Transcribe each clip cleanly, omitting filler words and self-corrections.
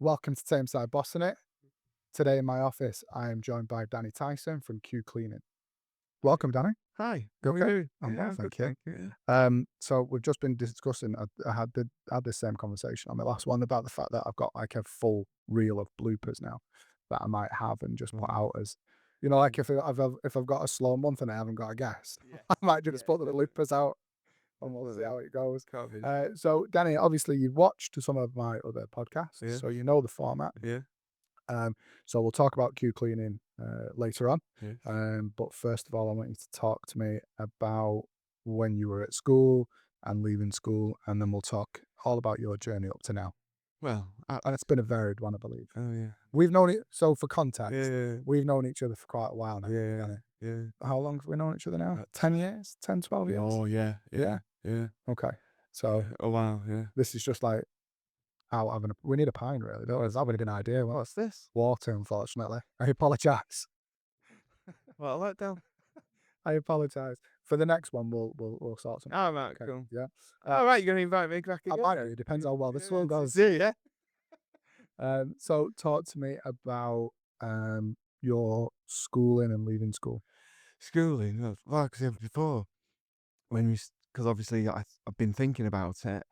Welcome to Tameside Bossing It. Today in my office, I am joined by Danny Tyson from Q Cleaning. Welcome, Danny. Hi. You How are okay? you? I'm Yeah, well, I'm good, thank you. thank you. So we've just been discussing. I had this same conversation on the last one about the fact that I've got like a full reel of bloopers now that I might have and just put out as, like if I've got a slow month and I haven't got a guest, Yes. I might just Yeah, put the bloopers out and we'll see definitely. how it goes. Can't be. So Danny, obviously you've watched some of my other podcasts, Yeah. so you know the format. Yeah. So we'll talk about Q cleaning later on. Yes. But first of all, I want you to talk to me about when you were at school and leaving school, and then we'll talk all about your journey up to now. Well, And it's been a varied one, I believe. oh yeah. We've known it. So for context, Yeah. we've known each other for quite a while now. Yeah. Danny. Yeah. How long have we known each other now? Uh, 10 years? 10, 12 years? Oh yeah. Yeah. Yeah. Okay. So Oh wow. Yeah. this is just like out having we need a pint, really. Don't we? That would have been an idea. Well, What's this? water, unfortunately. I apologise. What, a letdown? I apologise. For the next one, we'll sort something. Oh right, Okay. cool. Yeah. All right, you're gonna invite me back I again? might do. It depends how well this one goes. See ya. So talk to me about your schooling and leaving school. Schooling. Like I said before, because obviously I've been thinking about it,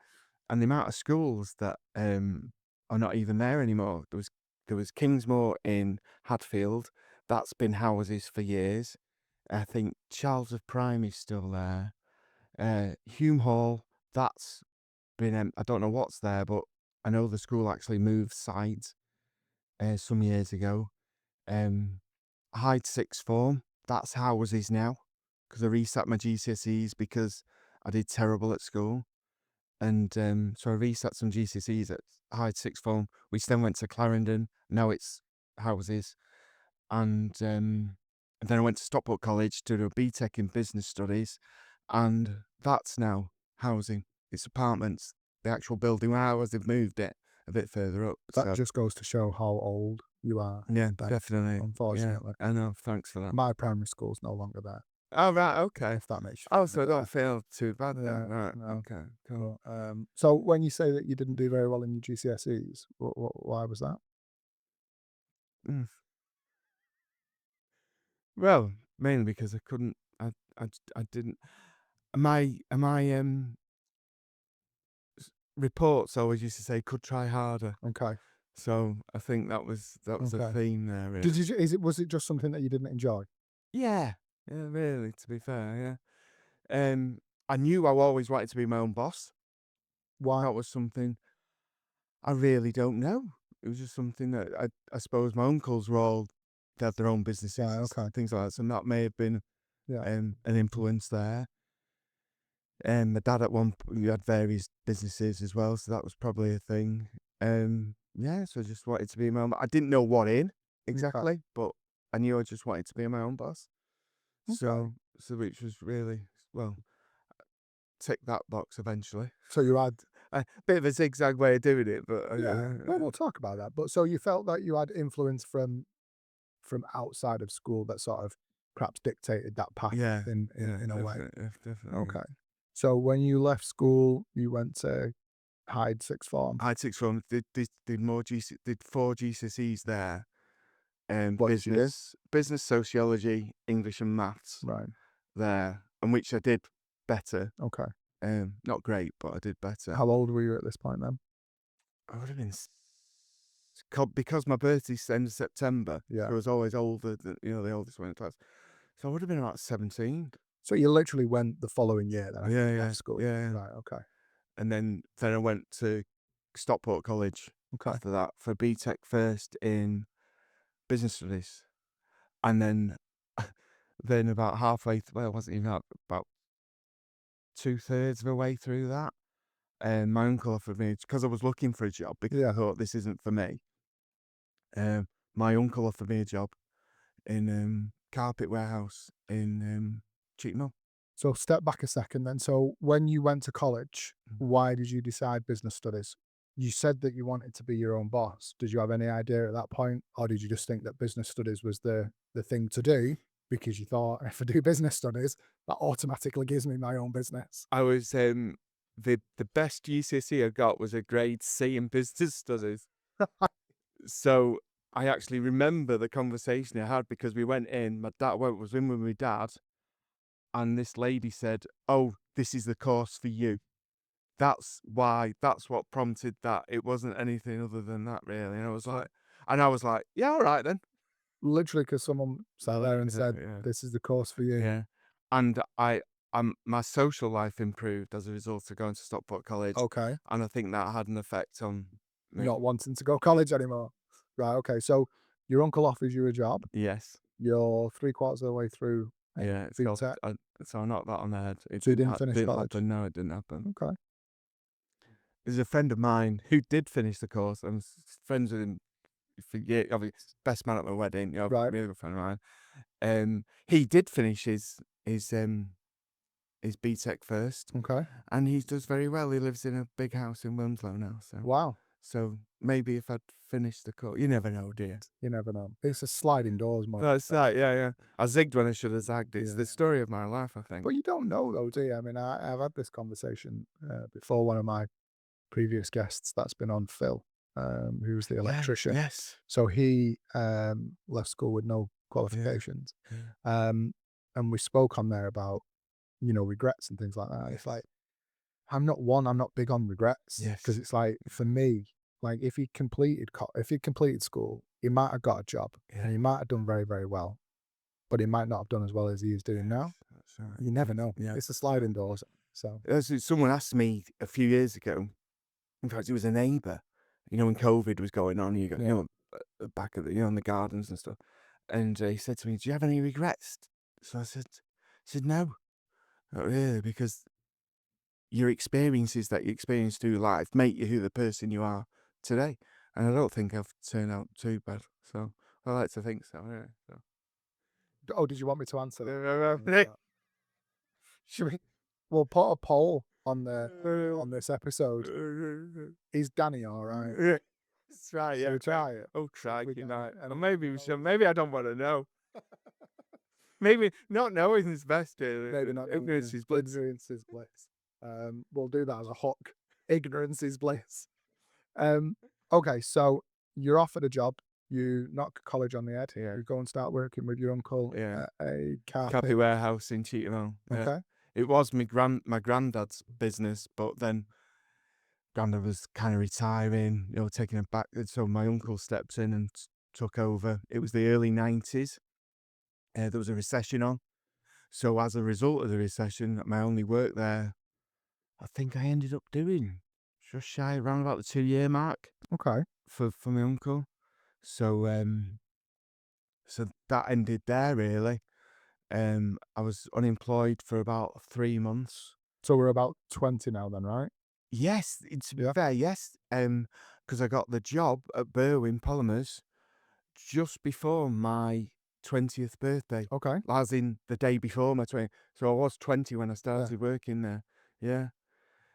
and the amount of schools that are not even there anymore. There was Kingsmore in Hadfield. That's been houses for years. I think Charles of Prime is still there. Hume Hall, that's been. I don't know what's there, but I know the school actually moved sites some years ago. Hyde sixth form, that's houses now, because I resat my GCSEs because I did terrible at school. And so I resat some GCSEs at Hyde sixth form, which then went to Clarendon. Now it's houses. And then I went to Stockport College to do a BTEC in business studies, and that's now housing. It's apartments. The actual building where I was, they've moved it a bit further up. That So just goes to show how old you are. yeah, Danny, definitely. unfortunately. Yeah, I know. Thanks for that. My primary school's no longer there, Oh right, okay. if that makes you Oh, feel so I any don't better. feel too bad then. Yeah, Right. no. Okay. Cool. But, so when you say that you didn't do very well in your GCSEs, why was that? Mm. Well, mainly because I couldn't. I didn't. My reports always used to say could try harder. Okay. So I think that was the Okay. theme there. Really. Did you? Was it just something that you didn't enjoy? Yeah. Yeah. Really. To be fair. Yeah. I knew I always wanted to be my own boss. Why? That was something I really don't know. It was just something that I suppose my uncles were all, they had their own businesses, Right, okay. things like that. So that may have been Yeah. an influence there. And my dad at we had various businesses as well, so that was probably a thing. Yeah, so I just wanted to be my own. I didn't know what in exactly, but I knew I just wanted to be my own boss. Okay. So which was really, well, tick that box eventually. So you had A bit of a zigzag way of doing it, but well, we'll talk about that. But so you felt that you had influence from outside of school that sort of perhaps dictated that path yeah, in a way. definitely. Okay. So when you left school, you went to Hyde sixth form. I had six form. Did more did 4 GCSEs there. What did you do? Business, sociology, English, and maths Right. there, and which I did better. Okay. Not great, but I did better. How old were you at this point then? I would have been because my birthday's end of September. Yeah. So I was always older than the oldest one in class. So I would have been about 17. So you literally went the following year then? Yeah, after you yeah, left school. yeah. Right. Okay. And then I went to Stockport College Okay. after that for BTEC first in business studies, and then about halfway, well, it wasn't even about 2/3 of the way through that, and my uncle offered me, because I was looking for a job because I thought this isn't for me. My uncle offered me a job in carpet warehouse in Cheetham. So step back a second then. So when you went to college, why did you decide business studies? You said that you wanted to be your own boss. Did you have any idea at that point, or did you just think that business studies was the thing to do because you thought if I do business studies, that automatically gives me my own business? I was the best GCSE I got was a grade C in business studies. So I actually remember the conversation I had because we went in. My dad was in with my dad, and this lady said, "Oh, this is the course for you." That's why. That's what prompted that. It wasn't anything other than that, really. So And I was like, "Yeah, all right then." literally, because someone sat there and said, Yeah. "This is the course for you." Yeah. And my social life improved as a result of going to Stockport College, Okay. and I think that had an effect on me. Not wanting to go college anymore. Right, okay, so your uncle offers you a job. Yes. You're three-quarters of the way through Yeah, it's got BTEC, so I knocked that on the head. It so you didn't finish didn't college? happen. No, it didn't happen. Okay. There's a friend of mine who did finish the course. I'm friends with him for years. Obviously, best man at my wedding. Right, Really good friend of mine. He did finish his BTEC first, okay. and he does very well. He lives in a big house in Wilmslow now. Wow, So maybe if I'd finished the course, you never know, do you? you never know. It's a sliding doors more. That's that. Yeah, yeah. I zigged when I should have zagged. It's Yeah. the story of my life, I think. But you don't know though, do you? I mean, I've had this conversation before. One of my previous guests that's been on, Phil, who's the Yeah. electrician. Yes. So he left school with no Yeah. qualifications. Yeah. And we spoke on there about, regrets and things like that. It's like, I'm not big on regrets because Yes. it's like, for me, like if he completed school, he might have got a job and Yeah. he might have done very, very well, but he might not have done as well as he is doing now. That's right. You never know. Yeah. It's a sliding doors. So, Someone asked me a few years ago. In fact, it was a neighbour. When COVID was going on, yeah. at the back of in the gardens and stuff. And he said to me, "Do you have any regrets?" So I said, "No, not really, because your experiences that you experience through life make you who the person you are today. And I don't think I've turned out too bad. So I like to think so. Yeah. So. Oh, did you want me to answer that? Yeah. Should we? We'll put a poll on this episode. Is Danny all right? Yeah. That's right. Should Yeah. we try it? Oh, try We tonight. can- Or maybe we should. Maybe I don't want to know. Maybe not knowing is best. Maybe not. Ignorance is bliss. Ignorance is bliss. We'll do that as a hook. Ignorance is bliss. Okay, so you're offered a job. You knock college on the head. Yeah. You go and start working with your uncle Yeah. at a Carpet warehouse in Cheetham. Yeah. Okay. It was my granddad's business, but then Granddad was kind of retiring, taking it back. So my uncle stepped in and took over. It was the early 90s. There was a recession on. So as a result of the recession, my only work there, I think I ended up doing just shy around about the 2-year mark Okay. for my uncle. So so that ended there really. I was unemployed for about 3 months. So we're about 20 now then, right? Yes, to be Yeah. fair, yes. Because I got the job at Burwin Polymers just before my 20th birthday, Okay. as in the day before my 20th. So I was 20 when I started working there. Yeah.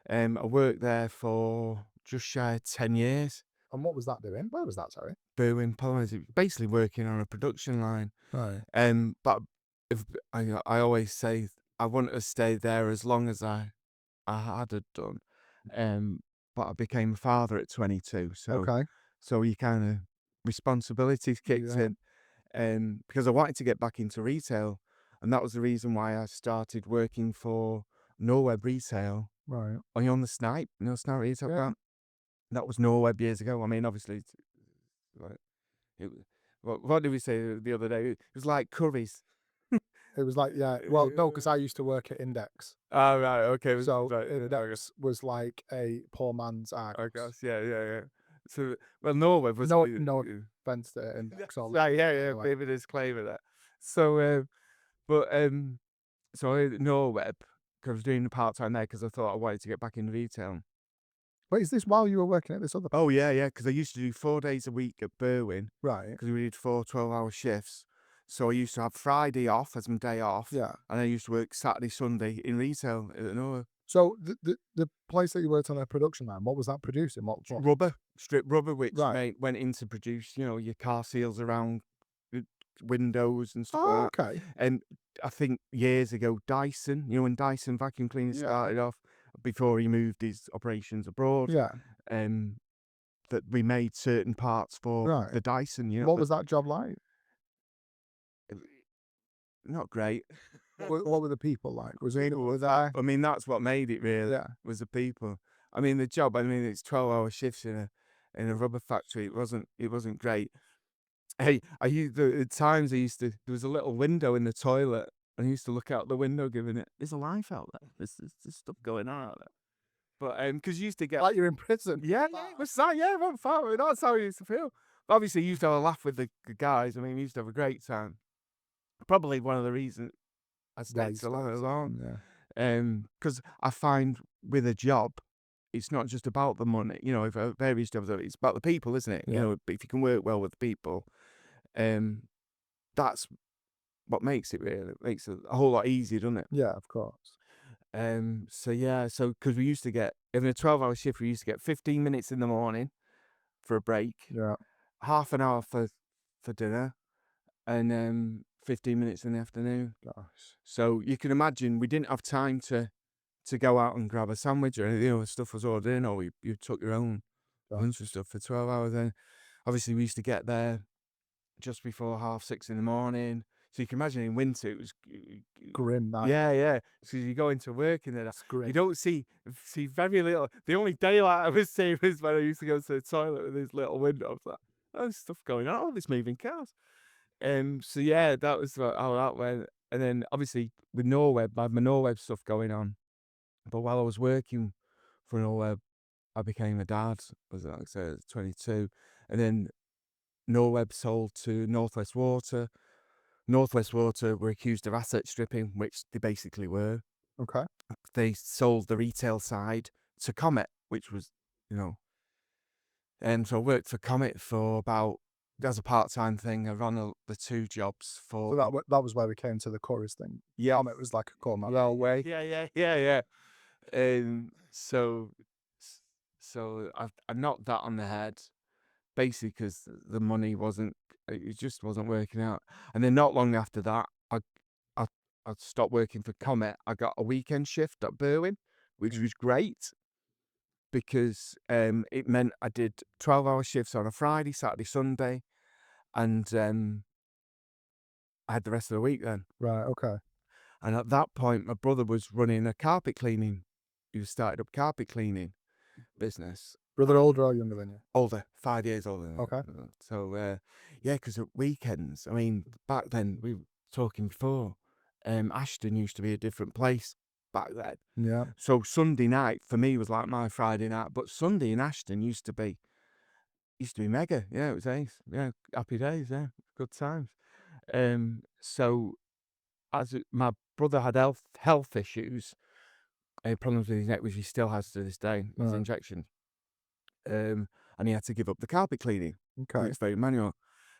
I worked there for just shy of 10 years. And what was that doing? Where was that, sorry? Burwin Polymers, basically working on a production line. Right. But if I always say I wanted to stay there as long as I had done. But I became a father at 22, Okay. so you kind of responsibilities kicked Yeah. in, because I wanted to get back into retail, and that was the reason why I started working for Norweb Retail. Right. Are you on the Snipe? Snipe Retail Yeah. Camp? That was Norweb years ago. I mean, obviously, like, it, what did we say the other day? It was like curries. It was like, yeah. Well, no, because I used to work at Index. Oh, right, okay. So Right, Index was like a poor man's I Argos. guess, yeah. So, well, Norweb was No offense to Index. right, yeah, Like, maybe disclaimer there. So, but so Norweb, 'cause I was doing part time there because I thought I wanted to get back in retail. wait, is this while you were working at this other? Oh yeah, because I used to do 4 days a week at Burwin Right. because we did 4 12-hour shifts. So I used to have Friday off as my day off, Yeah. and I used to work Saturday, Sunday in retail at Norweb. So the place that you worked on a production line, what was that producing? What? Rubber, strip rubber, which Right. went in to produce, your car seals around the windows and stuff Oh, like that. okay. And I think years ago, Dyson, when Dyson vacuum cleaners Yeah. started off, before he moved his operations abroad, Yeah. um, that we made certain parts for Right. the Dyson. You know, What was that job like? not great. What were the people like? Was it People was was that. I? I mean, that's what made it really. Yeah. Was the people. I mean, the job. I mean, it's 12-hour shifts in a rubber factory. It wasn't great. Hey, I used at times I used to. There was a little window in the toilet, and I used to look out the window, giving it. There's a life out there. There's stuff going on out there. But because you used to get. Like you're in prison. Yeah, it was that. Yeah, it wasn't far. That's how I used to feel. But obviously, you used to have a laugh with the guys. I mean, we used to have a great time. Probably one of the reasons I stayed so long. Yeah. Because I find with a job, it's not just about the money. You know, if various jobs, it's about the people, isn't it? Yeah. You know, if you can work well with people, that's what makes it really. It makes it a whole lot easier, doesn't it? Yeah, of course. So yeah, because we used to get in a 12-hour shift, we used to get 15 minutes in the morning for a break, Yeah. half an hour for dinner, and 15 minutes in the afternoon. Gosh. So you can imagine we didn't have time to go out and grab a sandwich or anything. You know, stuff was ordered in, or you took your own lunch and stuff for 12 hours. Then obviously we used to get there just before 6:30 in the morning. So you can imagine in winter it was Grim night. yeah. So you go into work and then It's grim. you don't see very little. The only daylight I was seeing was when I used to go to the toilet with this little window. I was like, oh, there's stuff going on. Oh, there's moving cars. So yeah, that was how that went. And then obviously with Norweb, I had my Norweb stuff going on. But while I was working for Norweb, I became a dad. Was like I said, 22, and then Norweb sold to Northwest Water. Northwest Water were accused of asset stripping, which they basically were. Okay. They sold the retail side to Comet, which was, you know, and so I worked for Comet for about, as a part-time thing. I ran the two jobs for. So that was where we came to the chorus thing. Yeah. Comet was like a call Railway. Yeah. So I knocked that on the head, basically because the money wasn't, it just wasn't working out. And then not long after that, I stopped working for Comet. I got a weekend shift at Burwin, which was great because it meant I did 12-hour shifts on a Friday, Saturday, Sunday, and I had the rest of the week then. Right. Okay. And at that point, my brother was running a carpet cleaning. He started up carpet cleaning business. Brother older or younger than you? Older, 5 years older than me. Okay. So yeah, because at weekends, I mean, back then we were talking before, Ashton used to be a different place back then. Yeah. So Sunday night for me was like my Friday night, but Sunday in Ashton used to be mega. Yeah, it was ace. Yeah, happy days. Yeah, good times. So my brother had health issues, problems with his neck, which he still has to this day, his Right. injections. And he had to give up the carpet cleaning. Okay. It's very manual.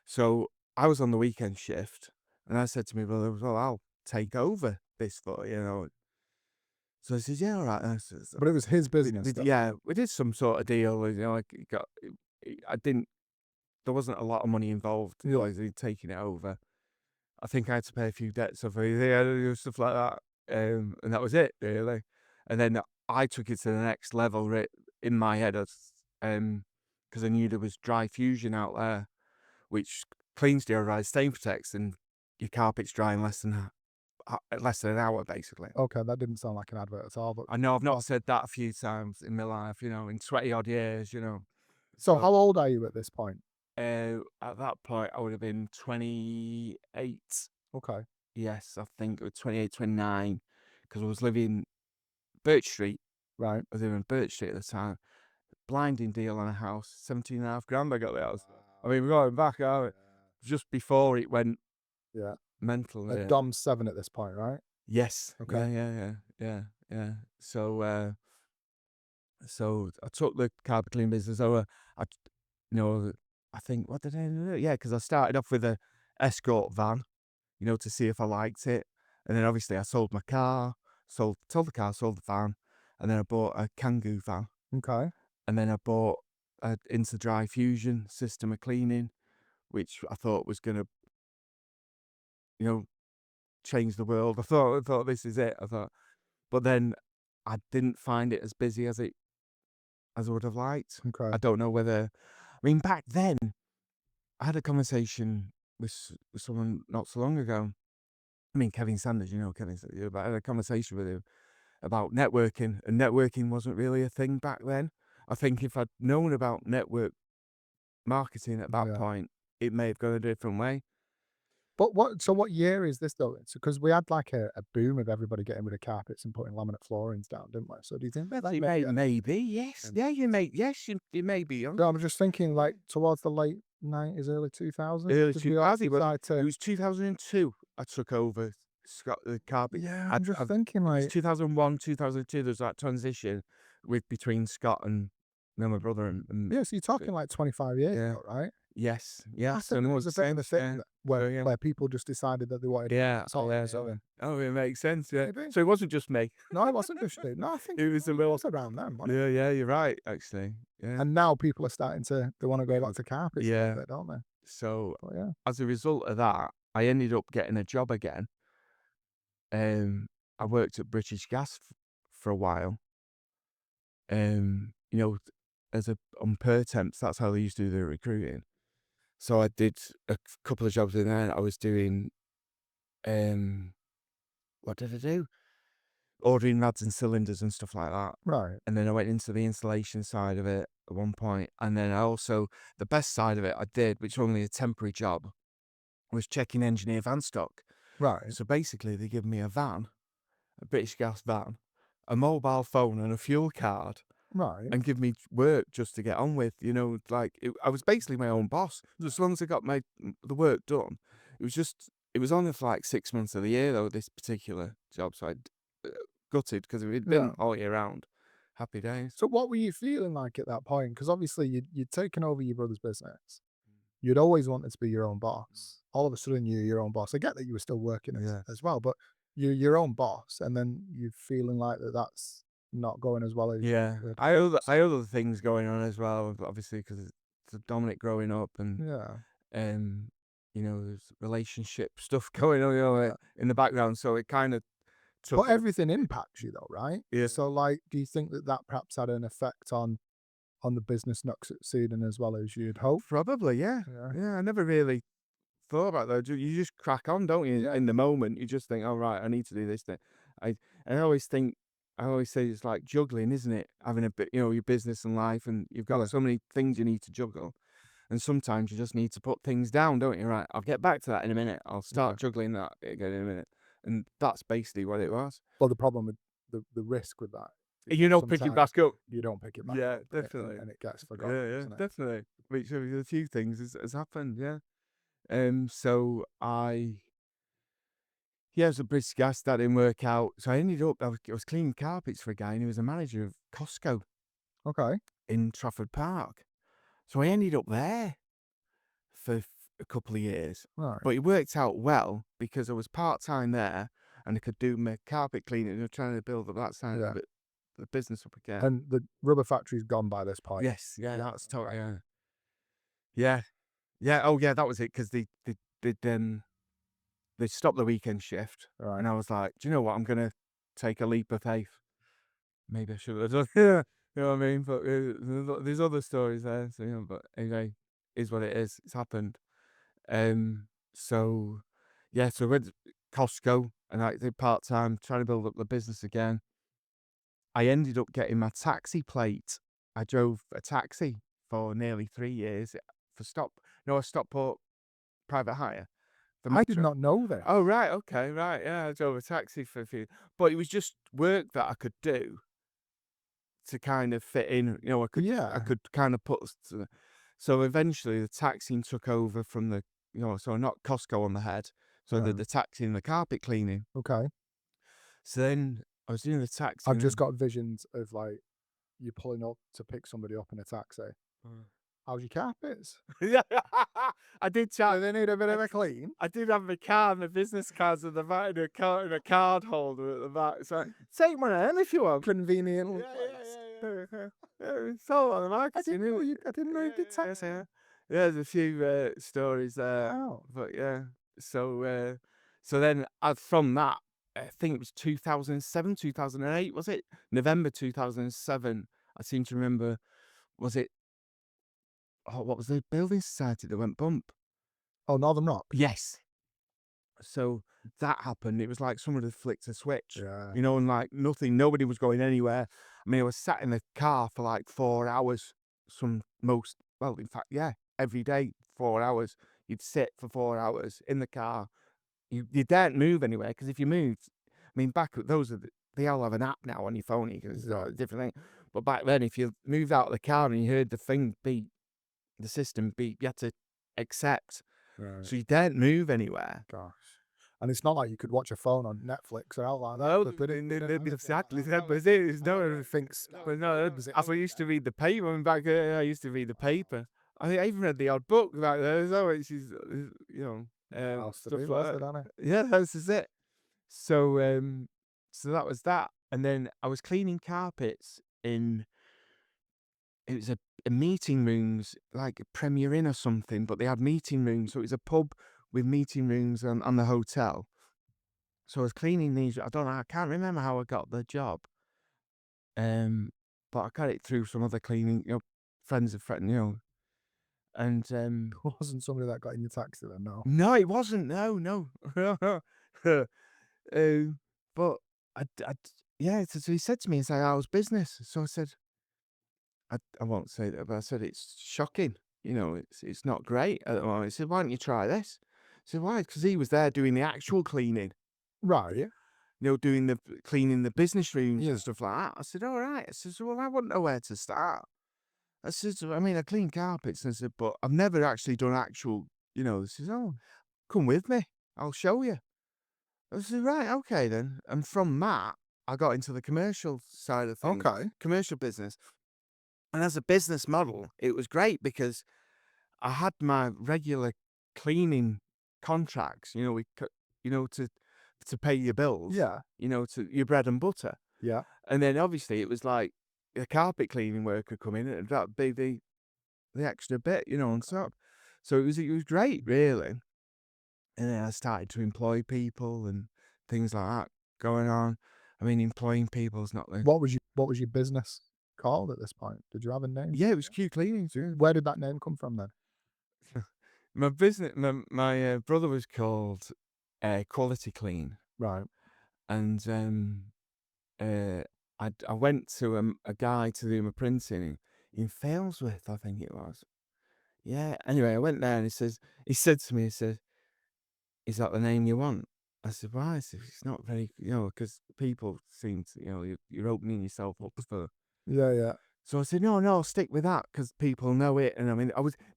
So I was on the weekend shift, and I said to my brother, well, I'll take over this for you, you know. So I said, yeah, all right. But it was his business. Yeah, we did some sort of deal. You know, like there wasn't a lot of money involved. Yeah. Like taking it over. I think I had to pay a few debts off it, stuff like that. And that was it, really. And then I took it to the next level in my head, because I knew there was dry fusion out there, which cleans deodorized stain protects, and your carpet's dry in less than an hour, basically. Okay, that didn't sound like an advert at all. But I know I've not said that a few times in my life, you know, in 20 odd years, you know. so how old are you at this point? At that point, I would have been 28. Okay. Yes, I think it was 28, 29, because I was living Birch Street. Right. I was living in Birch Street at the time. Blinding deal on a house, 17.5 grand I got the house. I mean, we're going back, aren't we? Just before it went mental. Dom's 7 at this point, right? Yes. Okay. Yeah. So I took the carpet cleaning business over. I think, what did I do? Yeah, because I started off with a escort van, you know, to see if I liked it. And then obviously I sold my car, sold the car, sold the van. And then I bought a Kangoo van. Okay. And then I bought an Into Dry Fusion system of cleaning, which I thought was going to, you know, change the world. I thought this is it. But then I didn't find it as busy as it as I would have liked. Okay. I don't know whether, I mean, back then, I had a conversation with someone not so long ago. I mean, Kevin Sanders, you know, Kevin Sanders, but I had a conversation with him about networking, and networking wasn't really a thing back then. I think if I'd known about network marketing at that Yeah. point, it may have gone a different way. But what year is this though? It's because we had like a boom of everybody getting rid of carpets and putting laminate floorings down, didn't we? So do you think that maybe Maybe, yes. Yeah, you may be on. no, I'm just thinking like towards the late 90s, early 2000s, Early because we all 2000s, decided it to was 2002 I took over the carpet. yeah, I I'm just I thinking It was like 2001, 2002, there's that transition between Scott and, you know, my brother and yeah, so you're talking like 25 years yeah. ago, right? Yes, I yes, so think it there was a makes bit of a sense, thing yeah. that So, yeah. where people just decided that they wanted Yeah, sort yeah, of yeah. something. Oh, it makes sense, yeah. Maybe. So it wasn't just me. No, it wasn't just you. No, I think It was a it little was around then, wasn't it? yeah, yeah, you're right, actually. Yeah. And now people are starting to they wanna go back to carpets a little Yeah. bit, don't they? So, But yeah. as a result of that, I ended up getting a job again. Um, I worked at British Gas for a while. You know, as a on per temps, that's how they used to do the recruiting. So I did a couple of jobs in there. I was doing, um, what did I do? Ordering rods and cylinders and stuff like that. Right. And then I went into the installation side of it at one point. And then I also, the best side of it I did, which was only a temporary job, was checking engineer van stock. Right. So basically, they give me a van, a British Gas van, a mobile phone, and a fuel card, Right. and give me work just to get on with. You know, like I was basically my own boss. As long as I got the work done, it was only for like 6 months of the year though. This particular job, so I gutted because it had been Yeah. all year round. Happy days. So what were you feeling like at that point? Because obviously you'd taken over your brother's business. You'd always wanted to be your own boss. All of a sudden you're your own boss. I get that you were still working Yeah. as well, but you're your own boss, and then you're feeling like that's not going as well as Yeah, you had I hoped. had other things going on as well, obviously, because it's Dominic growing up and, Yeah. um, you know, there's relationship stuff going on, you know, Yeah. in the background, so it kind of took But everything impacts you though, right? yeah. So like, do you think that perhaps had an effect on the business not succeeding as well as you'd hoped? Probably, yeah. Yeah. Yeah, I never really thought about that. You just crack on, don't you? Yeah. In the moment, you just think, "Oh, right, I need to do this thing." I I always think, I always say it's like juggling, isn't it? Having a bit, you know, your business and life, and you've got Yeah. so many things you need to juggle. And sometimes you just need to put things down, don't you? Right, I'll get back to that in a minute. I'll Yeah. start juggling that again in a minute. And that's basically what it was. Well, the problem with the risk with that is You know, pick it sometimes back up. you don't pick it back Yeah, up definitely. and it gets forgotten, Yeah, yeah, doesn't it? definitely. Which a few things has happened, yeah. So yeah, it was a British Gas that didn't work out. So I ended up, I was cleaning carpets for a guy, and he was a manager of Costco Okay. in Trafford Park. So I ended up there for a couple of years. Right. But it worked out well because I was part time there, and I could do my carpet cleaning. And trying to build up that side Yeah. of it, the business up again. And the rubber factory's gone by this point. Yes, yeah, Yeah. that's totally, Okay. yeah. Yeah, yeah, oh yeah, that was it, because they stopped the weekend shift, Right. and I was like, "Do you know what? I'm gonna take a leap of faith. Maybe I should have done." Yeah, you know what I mean? But there's other stories there, so, you know, but anyway, is what it is. It's happened. So yeah, so I went to Costco, and I did part-time, trying to build up the business again. I ended up getting my taxi plate. I drove a taxi for nearly 3 years for a Stockport private hire for I did Metro. not know Oh, this. right, okay, right, yeah, I drove a taxi for a few, but it was just work that I could do to kind of fit in, you know, I Yeah. could kind of so eventually the taxiing took over from the, you know, so I knocked Costco on the head, so I did Right. the taxi and the carpet cleaning. Okay. So then I was doing the taxi I've and just then got visions of like you pulling up to pick somebody up in a taxi. How's your carpets? yeah, I did Do chat. they need a bit I of a clean? I did have my card, my business cards at the back, and a card holder at the back. So take one of them if you want. Convenient Yeah, yeah, place. yeah, yeah. Yeah, it's all on the market. I didn't know you did taxi. Yeah. There's a few stories there, Wow. but yeah. So then from that, I think it was 2007, 2008, was it? November 2007. I seem to remember, was it, oh, what was the building society that went bump? Oh, Northern Rock? Yes. So that happened. It was like someone had flicked a switch, Yeah. you know, and like nothing, nobody was going anywhere. I mean, I was sat in the car for like 4 hours, well, in fact, yeah, every day, 4 hours. You'd sit for 4 hours in the car. You daren't move anywhere, because if you moved, I mean, they all have an app now on your phone, because it's a different thing. But back then, if you moved out of the car and you heard the thing beep, the system beep, you had to accept. Right. So you daren't move anywhere. Gosh. And it's not like you could watch a phone on Netflix or out like that. No, But it didn't have anything like exactly. that. That was it. It's I know no, everything's but no. was it I used to read the paper. I mean, back then, I used to read the paper. I even read the odd book back there as well, which is, else to stuff do, like was that. it, Annie? Yeah, this is it. So, so that was that. And then I was cleaning carpets it was a meeting rooms, like a Premier Inn or something, but they had meeting rooms. So it was a pub with meeting rooms on the hotel. So I was cleaning these. I don't know. I can't remember how I got the job. But I got it through some other cleaning, friends of friends, and It wasn't somebody that got in your taxi then, no. no, it wasn't. No, no. But yeah. So he said to me, "It's like how's business?" So I said, I won't say that, but I said it's shocking. It's not great at the moment. He said, "Why don't you try this?" I said, "Why?" Because he was there doing the actual cleaning. Right, yeah. Doing the cleaning the business rooms Yeah. and stuff like that. I said, "All right." I said, "Well, I wouldn't know where to start." I said, "I mean, I clean carpets." And I said, "But I've never actually done actual, He says, "Oh, come with me. I'll show you." I said, "Right, okay then." And from that, I got into the commercial side of things, Okay. commercial business. And as a business model, it was great because I had my regular cleaning contracts, to pay your bills, Yeah. to your bread and butter. Yeah. And then obviously it was like a carpet cleaning worker come in, and that'd be the extra bit, on top. So it was great, really. And then I started to employ people and things like that going on. I mean, employing people is not the What was your business called at this point? Did you have a name? yeah, it was Q Cleanings. Yeah. Where did that name come from then? My brother was called Quality Clean, Right. and uh, I went to a guy to do my printing in Failsworth, I think it was. Yeah. Anyway, I went there and he said to me, "Is that the name you want?" I said, "Why?" I said, "It's not very, because people seem to, you're opening yourself up for." Yeah, yeah. So I said, "No, no, stick with that because people know it." And I mean,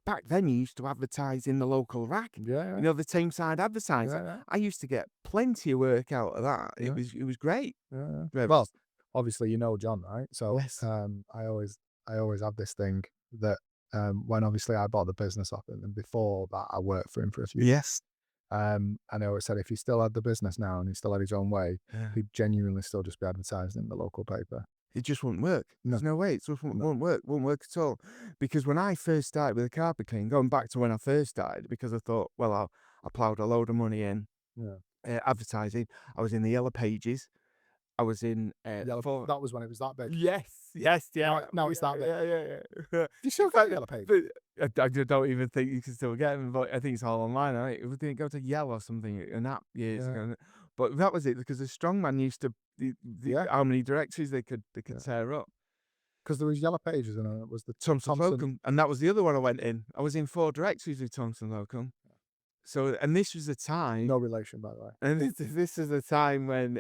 back then you used to advertise in the local rack, Yeah, yeah. the Tameside advertiser. Yeah, yeah. I used to get plenty of work out of that. Yeah. It was great. Yeah, yeah. Yeah, Well, obviously you know John, right? So, yes. I always have this thing that, when obviously I bought the business off him, and before that I worked for him for a few. Yes. And I always said if he still had the business now and he still had his own way, Yeah. he'd genuinely still just be advertising in the local paper. It just wouldn't work. No. There's no way. It just won't, No. won't work. Won't work at all. Because when I first started with the carpet clean, going back to when I first started, because I thought, well, I ploughed a load of money in Yeah. advertising. I was in the Yellow Pages. I was in Yellow, that was when it was that big. yes, yes, yeah. Now it's that big. Yeah. You still get Yellow Page? I just don't even think you can still get them, but I think it's all online. Right? It didn't go to Yellow or something, an app years Yeah. ago. But that was it because the strongman used to Yeah. how many directories they could Yeah. tear up. Because there was Yellow Pages and it was the Thompson Thompson. Locum, and that was the other one I went in. I was in 4 directories with Thompson Locum. So, and this was the time, No relation, by the way. and this is the time when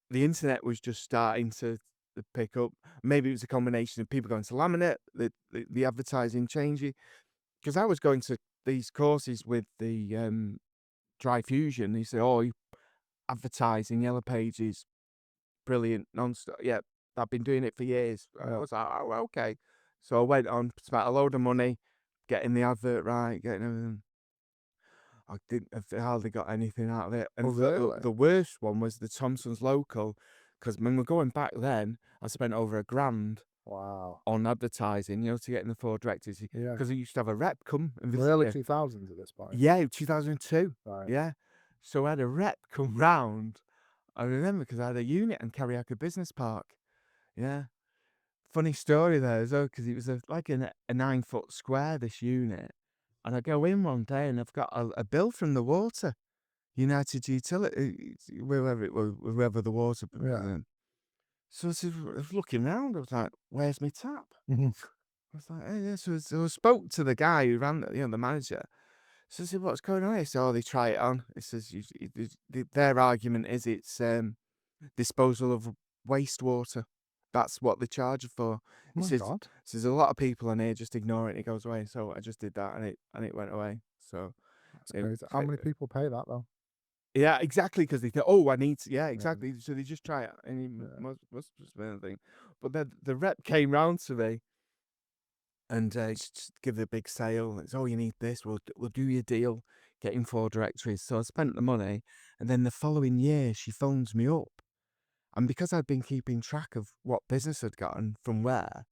the internet was just starting to pick up. Maybe it was a combination of people going to Laminate, the advertising changing. Because I was going to these courses with the Dry Fusion. He said, "Oh, you advertising Yellow Pages, brilliant, non-stop." Yeah, I've been doing it for years. I Yeah. was like, "Oh, okay." So I went on, spent a load of money getting the advert right, getting everything. I didn't I hardly got anything out of it. Oh, And really? the worst one was the Thompson's Local, because when we're going back then, I spent over £1,000 Wow. on advertising, to get in the 4 directors, Yeah. because I used to have a rep come and The visit early you. 2000s at this point. Yeah, 2002. Right. Yeah. So I had a rep come round. I remember because I had a unit in Carriacka Business Park. Yeah. funny story there as well, because it was like a 9-foot square, this unit. And I go in one day and I've got a bill from the water, United Utility, wherever the water. Yeah. So I was looking around, I was like, where's my tap? Mhm. I was like, hey, yeah. So I spoke to the guy who ran, the manager. So I said, what's going on? He said, oh, they try it on. He says, their argument is it's disposal of wastewater. That's what they charge it for. Oh He my says, God. a lot of people on here just ignore it and it goes away. So I just did that and it went away. So That's it, crazy. How many people pay that though? yeah, exactly. Because they think, oh, I need to, yeah, Yeah. exactly. So they just try it and it Yeah. must have been a thing. But then the rep came round to me and just give the big sale. It's, oh, you need this. We'll do your deal. Getting 4 directories. So I spent the money, and then the following year she phones me up, and because I'd been keeping track of what business I'd gotten from where,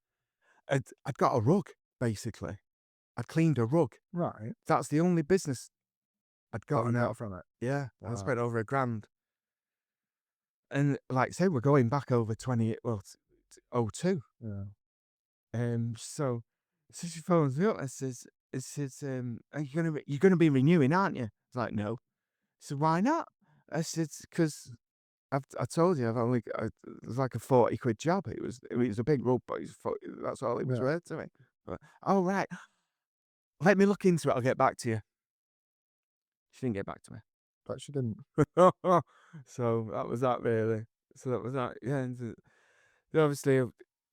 I'd got a rug basically. I'd cleaned a rug. Right. That's the only business I'd What you gotten got out. from it? Yeah, I Wow. spent over $1,000. And like say we're going back over 20. Well, '02. Yeah. So she phones me up and says, are you're gonna be renewing, aren't you? I was like, no. So why not? I said, because I told you I've only it was like a 40 quid job. It was a big rub, but that's all it was Yeah. worth to me. But, oh right, let me look into it. I'll get back to you. She didn't get back to me. But she didn't. So that was that really. So that was that. Yeah. And then obviously I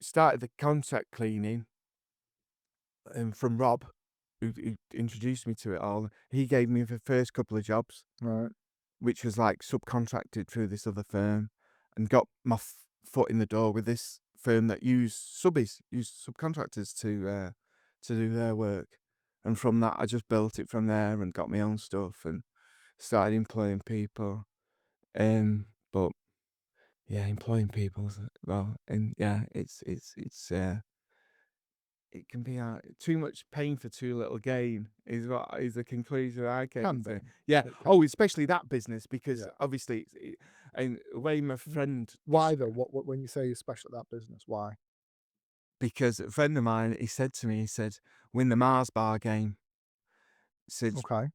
started the contract cleaning from Rob, who introduced me to it all. He gave me the first couple of jobs, Right. which was like subcontracted through this other firm, and got my foot in the door with this firm that used subcontractors to do their work. And from that, I just built it from there and got my own stuff and started employing people. But yeah, employing people, well, and yeah, it can be too much pain for too little gain is the conclusion I came Can to. be. Yeah. It can. Oh, especially that business because Yeah. obviously, and the way my friend, Why though? What when you say you're special at that business? Why? because a friend of mine, he said to me, he said, win the Mars bar game. He said, Okay.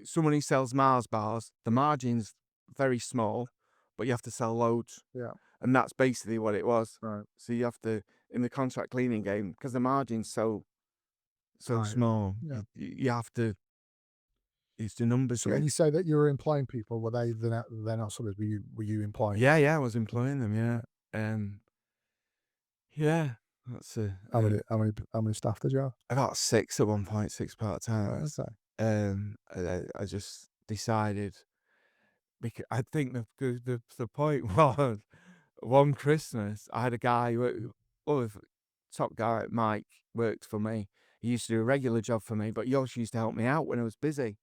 someone who sells Mars bars, the margin's very small, but you have to sell loads. Yeah. And that's basically what it was. Right. So you have to, in the contract cleaning game, because the margin's so Right. small, Yeah. you have to, it's the numbers So when game. you say that you were employing people, were they're not subbers? Were you employing? Yeah, I was employing them, yeah. Yeah, that's How many staff did you have? I got 6 at one point, 6 Right. part-timers. Okay. I just decided, because I think the point was, one Christmas, I had a guy top guy, Mike, worked for me. He used to do a regular job for me, but he also used to help me out when I was busy.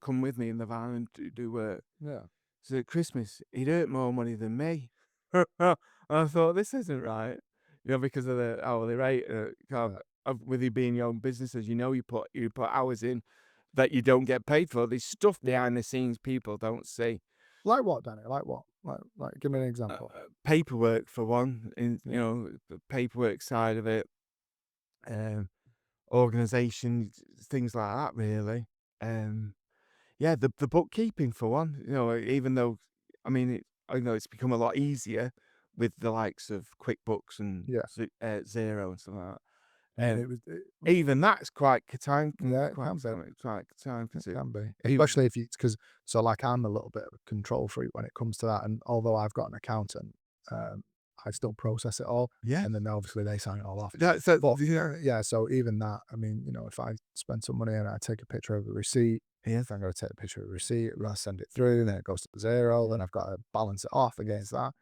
Come with me in the van and do work. Yeah. So at Christmas, he'd earned more money than me. I thought, this isn't right. Because of the hourly rate. Yeah. With you being your own businesses, you put hours in that you don't get paid for. There's stuff behind the scenes people don't see. Like what, Danny? Like what? Give me an example. Paperwork for one, Yeah. the paperwork side of it, organization, things like that, really. Yeah, the bookkeeping for one. Even though, I know it's become a lot easier with the likes of QuickBooks and Yeah. Xero and stuff like I mean, that. it was. Even that's quite Yeah, it quite can be. time It consuming. can be, Even, especially if you because so like I'm a little bit of a control freak when it comes to that, and although I've got an accountant, I still process it all, yeah, and then obviously they sign it all off. that's But yeah, yeah, so even that, I mean, if I spend some money and I take a picture of the receipt, yeah. if I'm going to take a picture of the receipt, I send it through, then it goes to zero, then I've got to balance it off against that.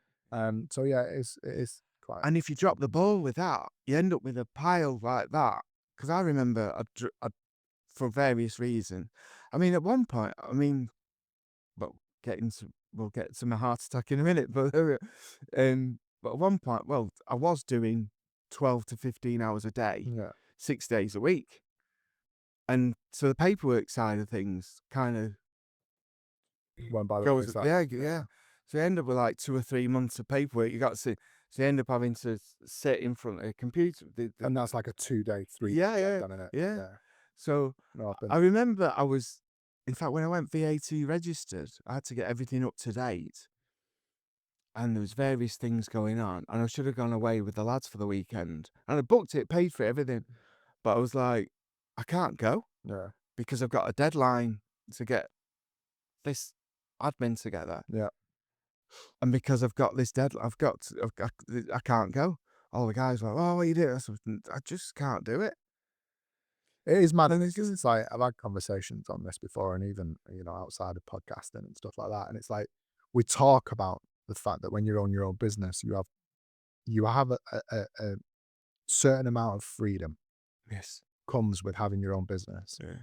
So yeah, it is quite And if you drop the ball with that, you end up with a pile like that. Because I remember, for various reasons. At one point, well, we'll get to my heart attack in a minute, but at one point, well, I was doing 12 to 15 hours a day, yeah, 6 days a week. And so the paperwork side of things kind of went by the goes, wayside. yeah. So you end up with like 2 or 3 months of paperwork. You got to So you end up having to sit in front of a computer. And that's like a 2-day, 3-day Yeah, job yeah, done, innit? yeah. Yeah. So No, I've I been remember in fact, when I went VAT registered, I had to get everything up to date, and there was various things going on, and I should have gone away with the lads for the weekend, and I booked it, paid for it, everything, but I was like, I can't go yeah. because I've got a deadline to get this admin together, Yeah. and because I've got this deadline, I can't go. All the guys were like, "Oh, what are you doing?" I said, "I just can't do it." It is mad And because it's like I've had conversations on this before, and even outside of podcasting and stuff like that. And it's like we talk about the fact that when you own your own business, you have a certain amount of freedom yes, comes with having your own business, yeah.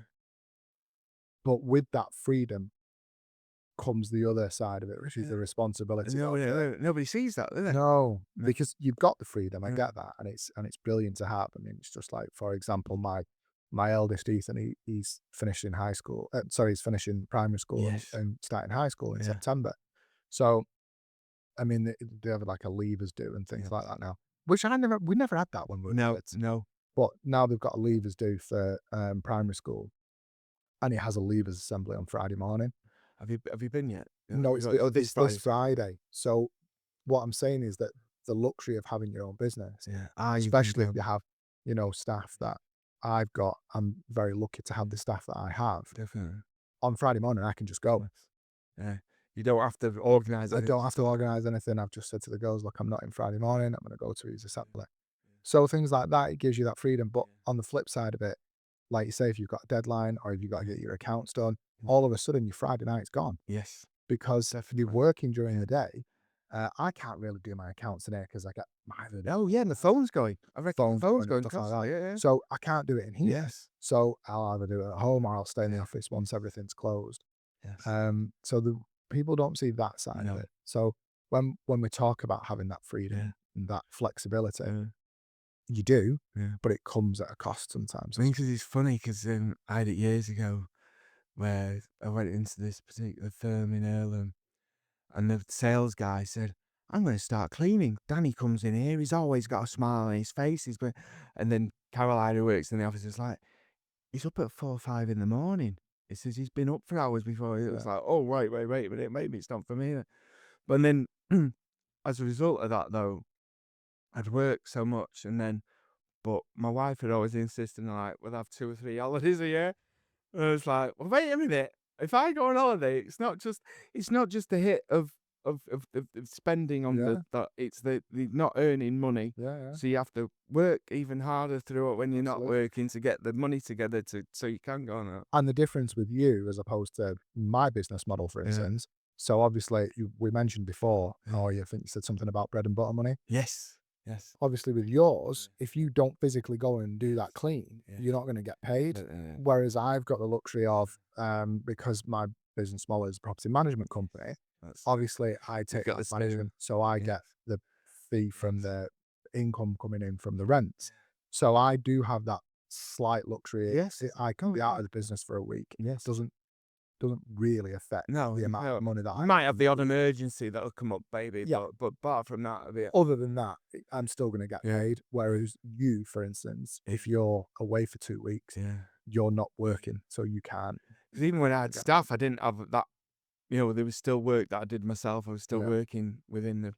but with that freedom comes the other side of it, which is Yeah. the responsibility No, of it. nobody sees that, do they? No, No. because you've got the freedom. I Yeah. get that, and it's brilliant to have. I mean, it's just like, for example, my eldest Ethan, he's finishing high school. Sorry, he's finishing primary school Yes. and starting high school in Yeah. September. So, I mean, they have like a leavers due and things Yeah. like that now, which we never had that when we were No, kids. no. But now they've got a leavers due for primary school, and it has a leavers assembly on Friday morning. Have you been yet? Yeah, No, we got it's this Friday. Friday. So what I'm saying is that the luxury of having your own business, Yeah. You can especially if go. you have, staff that I've got, I'm very lucky to have the staff that I have. Definitely. On Friday morning, I can just go. Yes. Yeah. You don't have to organise I anything. don't have to organise anything. I've just said to the girls, look, I'm not in Friday morning. I'm going to go to his assembly. So things like that, it gives you that freedom. But on the flip side of it, like you say, if you've got a deadline or if you've got to get your accounts done, all of a sudden your Friday night's gone Yes. because you're Definitely. working during the day. I can't really do my accounts today because I get either Oh, yeah, and the phone's going. I reckon the phones phone's going and going stuff like that. constantly. Yeah, yeah. So I can't do it in here. Yes. So I'll either do it at home or I'll stay in the Yeah. office once everything's closed. Yes. So the people don't see that side of No. it. So when we talk about having that freedom Yeah. and that flexibility, Yeah. you do, Yeah. but it comes at a cost sometimes. I mean, because it's funny, because I had it years ago where I went into this particular firm in Earlham, and the sales guy said, "I'm going to start cleaning." Danny comes in here, he's always got a smile on his face. And then Caroline, who works in the office, is like, "He's up at 4 or 5 in the morning." He says he's been up for hours before. It was Yeah. like, "Oh, wait a minute, maybe it's not for me then." But then, as a result of that, though, I'd work so much, but my wife had always insisted, like, we'll have 2 or 3 holidays a year. And I was like, well, wait a minute. If I go on holiday, it's not just the hit of spending on Yeah. it's the not earning money. Yeah. Yeah. So you have to work even harder through it when you're not Absolutely. working to get the money together so you can go on it. And the difference with you as opposed to my business model, for Yeah. instance. So obviously we mentioned before, Yeah. or you think you said something about bread and butter money. Yes. Yes. Obviously with yours, if you don't physically go and do that clean, Yeah. you're not going to get paid. Yeah. Whereas I've got the luxury of, because my business model is a property management company, That's obviously I take got that the spin. management, so I Yeah. get the fee from the income coming in from the rents. So I do have that slight luxury. Yes. I can Oh, be out yeah. of the business for a week. Yes. Doesn't really affect No, the amount of money that you I might have the odd emergency that'll come up, baby. Yeah. But apart from that, it'll be Other than that, I'm still going to get Yeah. paid. Whereas you, for instance, if you're away for 2 weeks, yeah. you're not working, so you can't. Because even when I had Yeah. staff, I didn't have that. There was still work that I did myself. I was still Yeah. working within the.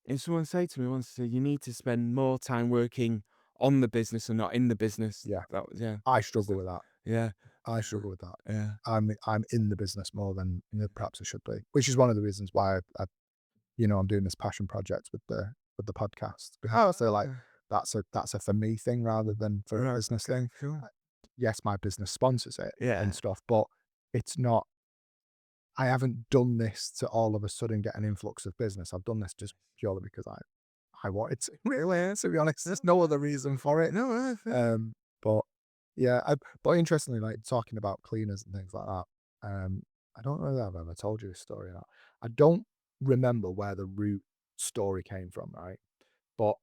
And someone said to me once, "You need to spend more time working on the business and not in the business." Yeah. That was I struggle with that. Yeah. I struggle with that. Yeah. I'm in the business more than perhaps I should be, which is one of the reasons why I'm doing this passion project with the podcast. Because I feel like that's a for me thing rather than for a Right, business okay, thing. cool. Yes, my business sponsors it Yeah. and stuff, but it's not. I haven't done this to all of a sudden get an influx of business. I've done this just purely because I wanted to. Really, to be honest, there's no other reason for it. No, But yeah, but interestingly, like talking about cleaners and things like that. I don't know if I've ever told you a story or not. I don't remember where the root story came from, right? But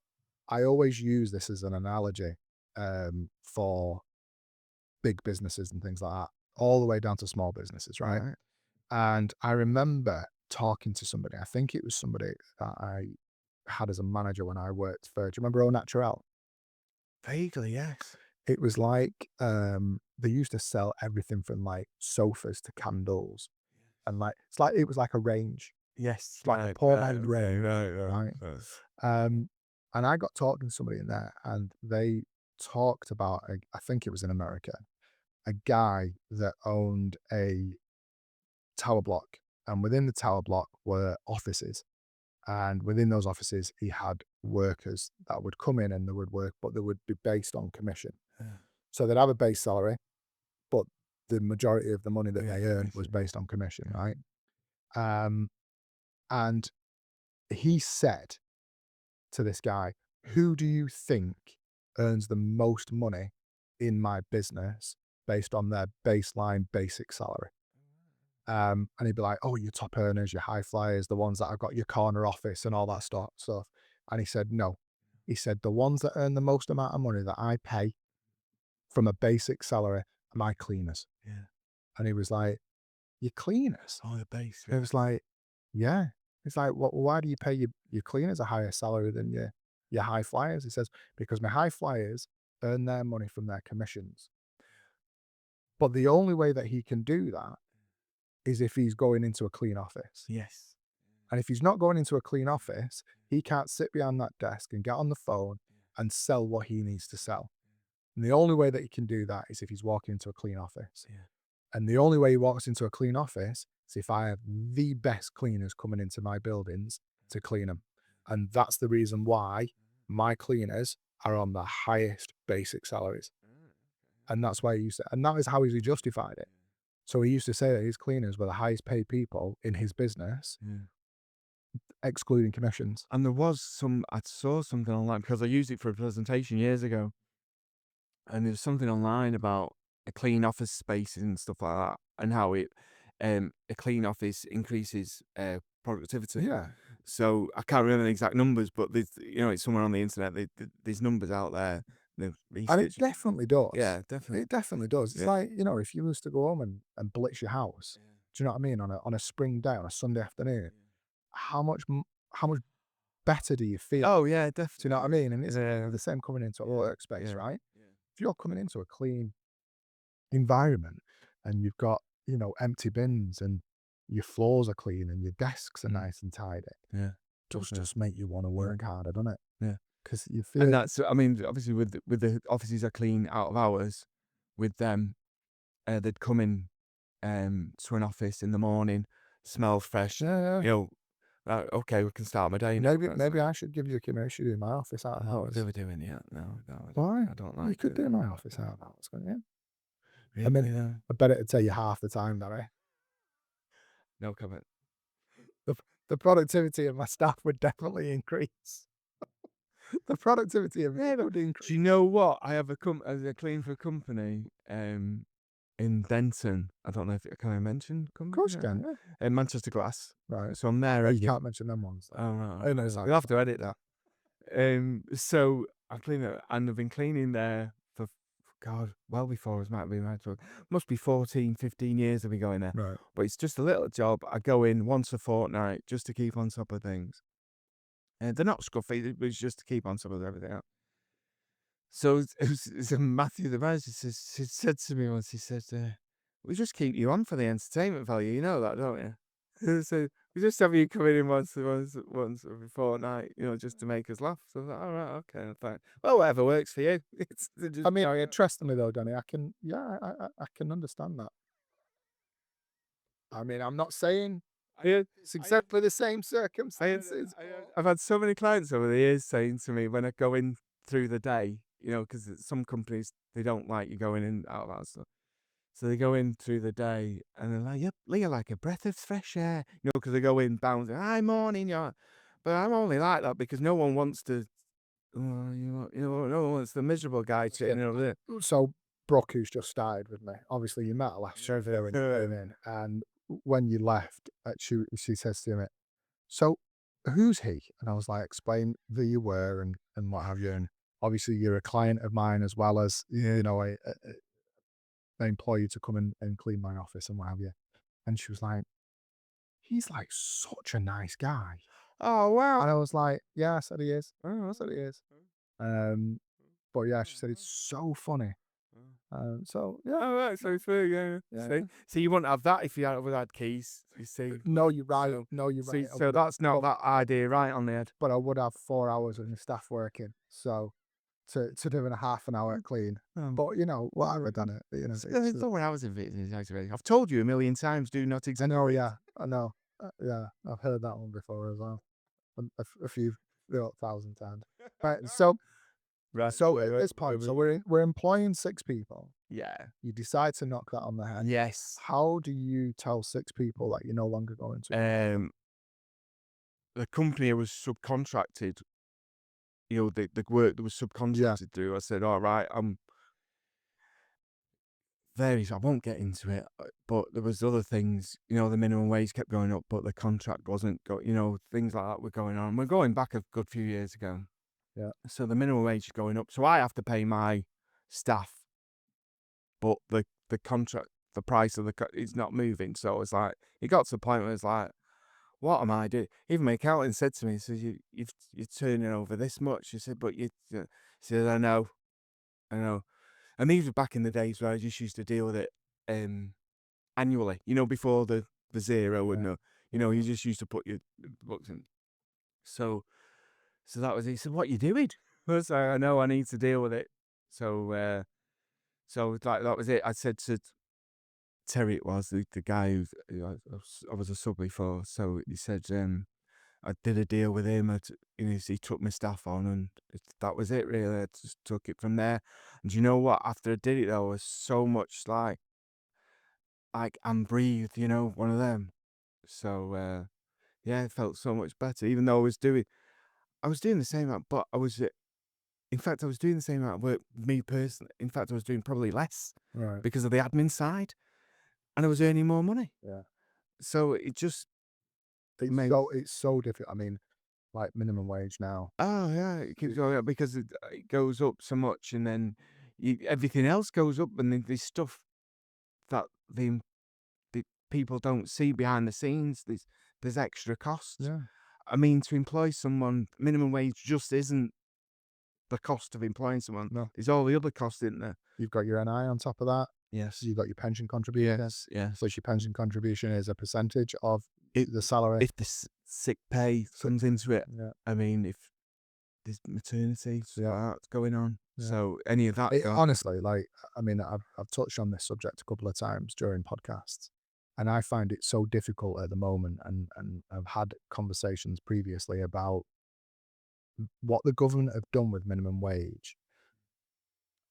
I always use this as an analogy for big businesses and things like that, all the way down to small businesses, right? And I remember talking to somebody. I think it was somebody that I had as a manager when I worked for, do you remember Au Naturel? Vaguely, yes. It was like, they used to sell everything from, like, sofas to candles, and, like, it was like a range. Yes, It's like a right, portmaned range, right. right? Um, and I got talking to somebody in there, and they talked about, I think it was in America, a guy that owned a tower block, and within the tower block were offices, and within those offices, he had workers that would come in and they would work, but they would be based on commission. Yeah. So they'd have a base salary, but the majority of the money that Yeah, they earned was commission, based on commission, yeah. right? Um, and he said to this guy, "Who do you think earns the most money in my business based on their baseline basic salary?" And he'd be like, "Oh, your top earners, your high flyers, the ones that have got your corner office and all that stuff." And he said, "No." He said, "The ones that earn the most amount of money that I pay from a basic salary are my cleaners." Yeah. And he was like, "Your cleaners?" Oh, the base, It was like, "Yeah." It's like, "Well, why do you pay your cleaners a higher salary than your high flyers?" He says, "Because my high flyers earn their money from their commissions. But the only way that he can do that is if he's going into a clean office. yes. And if he's not going into a clean office, he can't sit behind that desk and get on the phone and sell what he needs to sell. And the only way that he can do that is if he's walking into a clean office. Yeah. And the only way he walks into a clean office is if I have the best cleaners coming into my buildings to clean them. And that's the reason why my cleaners are on the highest basic salaries. And that's why he used to, and that is how he justified it. So he used to say that his cleaners were the highest paid people in his business, Yeah. excluding commissions. And there was I saw something online because I used it for a presentation years ago, and there was something online about a clean office spaces and stuff like that, and how a clean office increases productivity. Yeah. So I can't remember the exact numbers, but there's, it's somewhere on the internet. There's numbers out there. The And it research. definitely does. Yeah, definitely. It definitely does. It's Yeah. like, if you was to go home and blitz your house, do you know what I mean? On a spring day, on a Sunday afternoon, how much how much better do you feel? Oh yeah, Do you know what I definitely. mean? And it's Yeah, the same coming into a yeah, workspace, yeah, right? yeah, If you're coming into a clean environment and you've got, empty bins and your floors are clean and your desks are mm, nice and tidy, yeah, does definitely. just make you want to Yeah, work harder, doesn't it? yeah. Because you And feel, that's, I mean, obviously with the offices are clean out of hours, with them, they'd come in to an office in the morning, smell fresh, yeah, yeah. you know, okay, we can start my day now. Maybe I should give you a commercial in my office out of I'm not hours. doing it yet. No, no, Why? I don't You like could doing do it. my office out of hours, couldn't you? I Really, mean, no, I bet it'd take you half the time, Danny. no comment. The the productivity of my staff would definitely increase. The productivity of Yeah, it but would do increase. you know what? I have as a clean for a company, in Denton. I don't know if can I mention Of company? course you can, yeah. In Manchester Glass. Right. So I'm there Oh, you every. can't mention them ones though. Oh, right. Who knows how We'll have to edit that. So I clean it, and I've been cleaning there for God, well before I was might be mad. Must be 14, 15 years I've been going there. right. But it's just a little job. I go in once a fortnight just to keep on top of things. And they're not scruffy, but it's just to keep on top of everything else. So it's Matthew, the manager, he said to me once, he said, "We just keep you on for the entertainment value. You know that, don't you?" So we just have you coming in once every fortnight, just to make us laugh. So I was like, all right, okay, fine. Well, whatever works for you. It's I just, mean, interestingly though, Danny, I can understand that. I mean, I'm not saying I, it's exactly the same I, circumstances, but I've had so many clients over the years saying to me when I go in through the day, because some companies, they don't like you going in out of hours. So they go in through the day and they're like, "Yep, you're like a breath of fresh air," because they go in bouncing, "Hi, morning, yeah." But I'm only like that because no one wants to, no one wants the miserable guy yeah. sitting over there. So Brooke, who's just started with me, obviously you met her last year when you came in, and when you left, she says to me, "So who's he?" And I was like, "Explain who you were and what have you." And obviously you're a client of mine as well as, I employ you to come and clean my office and what have you. And she was like, "He's like such a nice guy." Oh, wow. And I was like, yeah, I said he is. I said he is. Um, but yeah, she said it's so funny. So yeah, Oh, right, so it's fair, yeah. yeah. See? So you wouldn't have that if you had keys, you see. No, you're right. So No, you're see, right. I so would have, that's not that idea right on the head. but I would have 4 hours of the staff working. So to doing a half an hour clean. Um, But whatever done it. it's not what I was in exaggerating. I've told you a million times, do not I know, exaggerate. yeah, I know. Yeah, I've heard that one before as well. A few, 1,000 times. Right. Right, So wait, at wait, this wait, point, so wait. we're employing 6 people. Yeah. You decide to knock that on the head. Yes. How do you tell 6 people that you're no longer going to? Um, the company was subcontracted, the work that was Yeah, subcontracted through. I said, all right, I won't get into it, but there was other things, the minimum wage kept going up, but the contract wasn't things like that were going on. We're going back a good few years ago. yeah, So the minimum wage is going up. So I have to pay my staff, but the contract, the price of it's not moving. So it's like, it got to the point where it's like, what am I doing? Even my accountant said to me, he says, you're turning over this much. He said, but he said, I know. And these were back in the days where I just used to deal with it annually, before the zero and yeah, you just used to put your books in. So that was it. He said, what you doing? I was like, I know I need to deal with it. So like that was it. I said to Terry, it was the guy I was a sub before. So he said, I did a deal with him. He took my staff on, and that was it. Really, I just took it from there. And you know what? After I did it, though, I was so much like and breathe. One of them. So yeah, it felt so much better. Even though I was doing the same amount, but in fact, I was doing the same amount of work. Me personally, in fact, I was doing probably less right, because of the admin side, and I was earning more money. yeah. So it just made. It's so difficult. I mean, like minimum wage now. Oh yeah, it keeps going up because it goes up so much, and then everything else goes up, and then there's stuff that the people don't see behind the scenes. There's extra costs. Yeah, I mean, to employ someone, minimum wage just isn't the cost of employing someone. no. There's all the other costs in there. You've got your NI on top of that. Yes. You've got your pension contribution, Yes. which your pension contribution is a percentage of It, the salary. if the sick pay comes into it, Yeah, I mean, if there's maternity stuff yeah, like that's going on, yeah. so any of that, Honestly, like, I mean, I've touched on this subject a couple of times during podcasts, and I find it so difficult at the moment. And I've had conversations previously about what the government have done with minimum wage.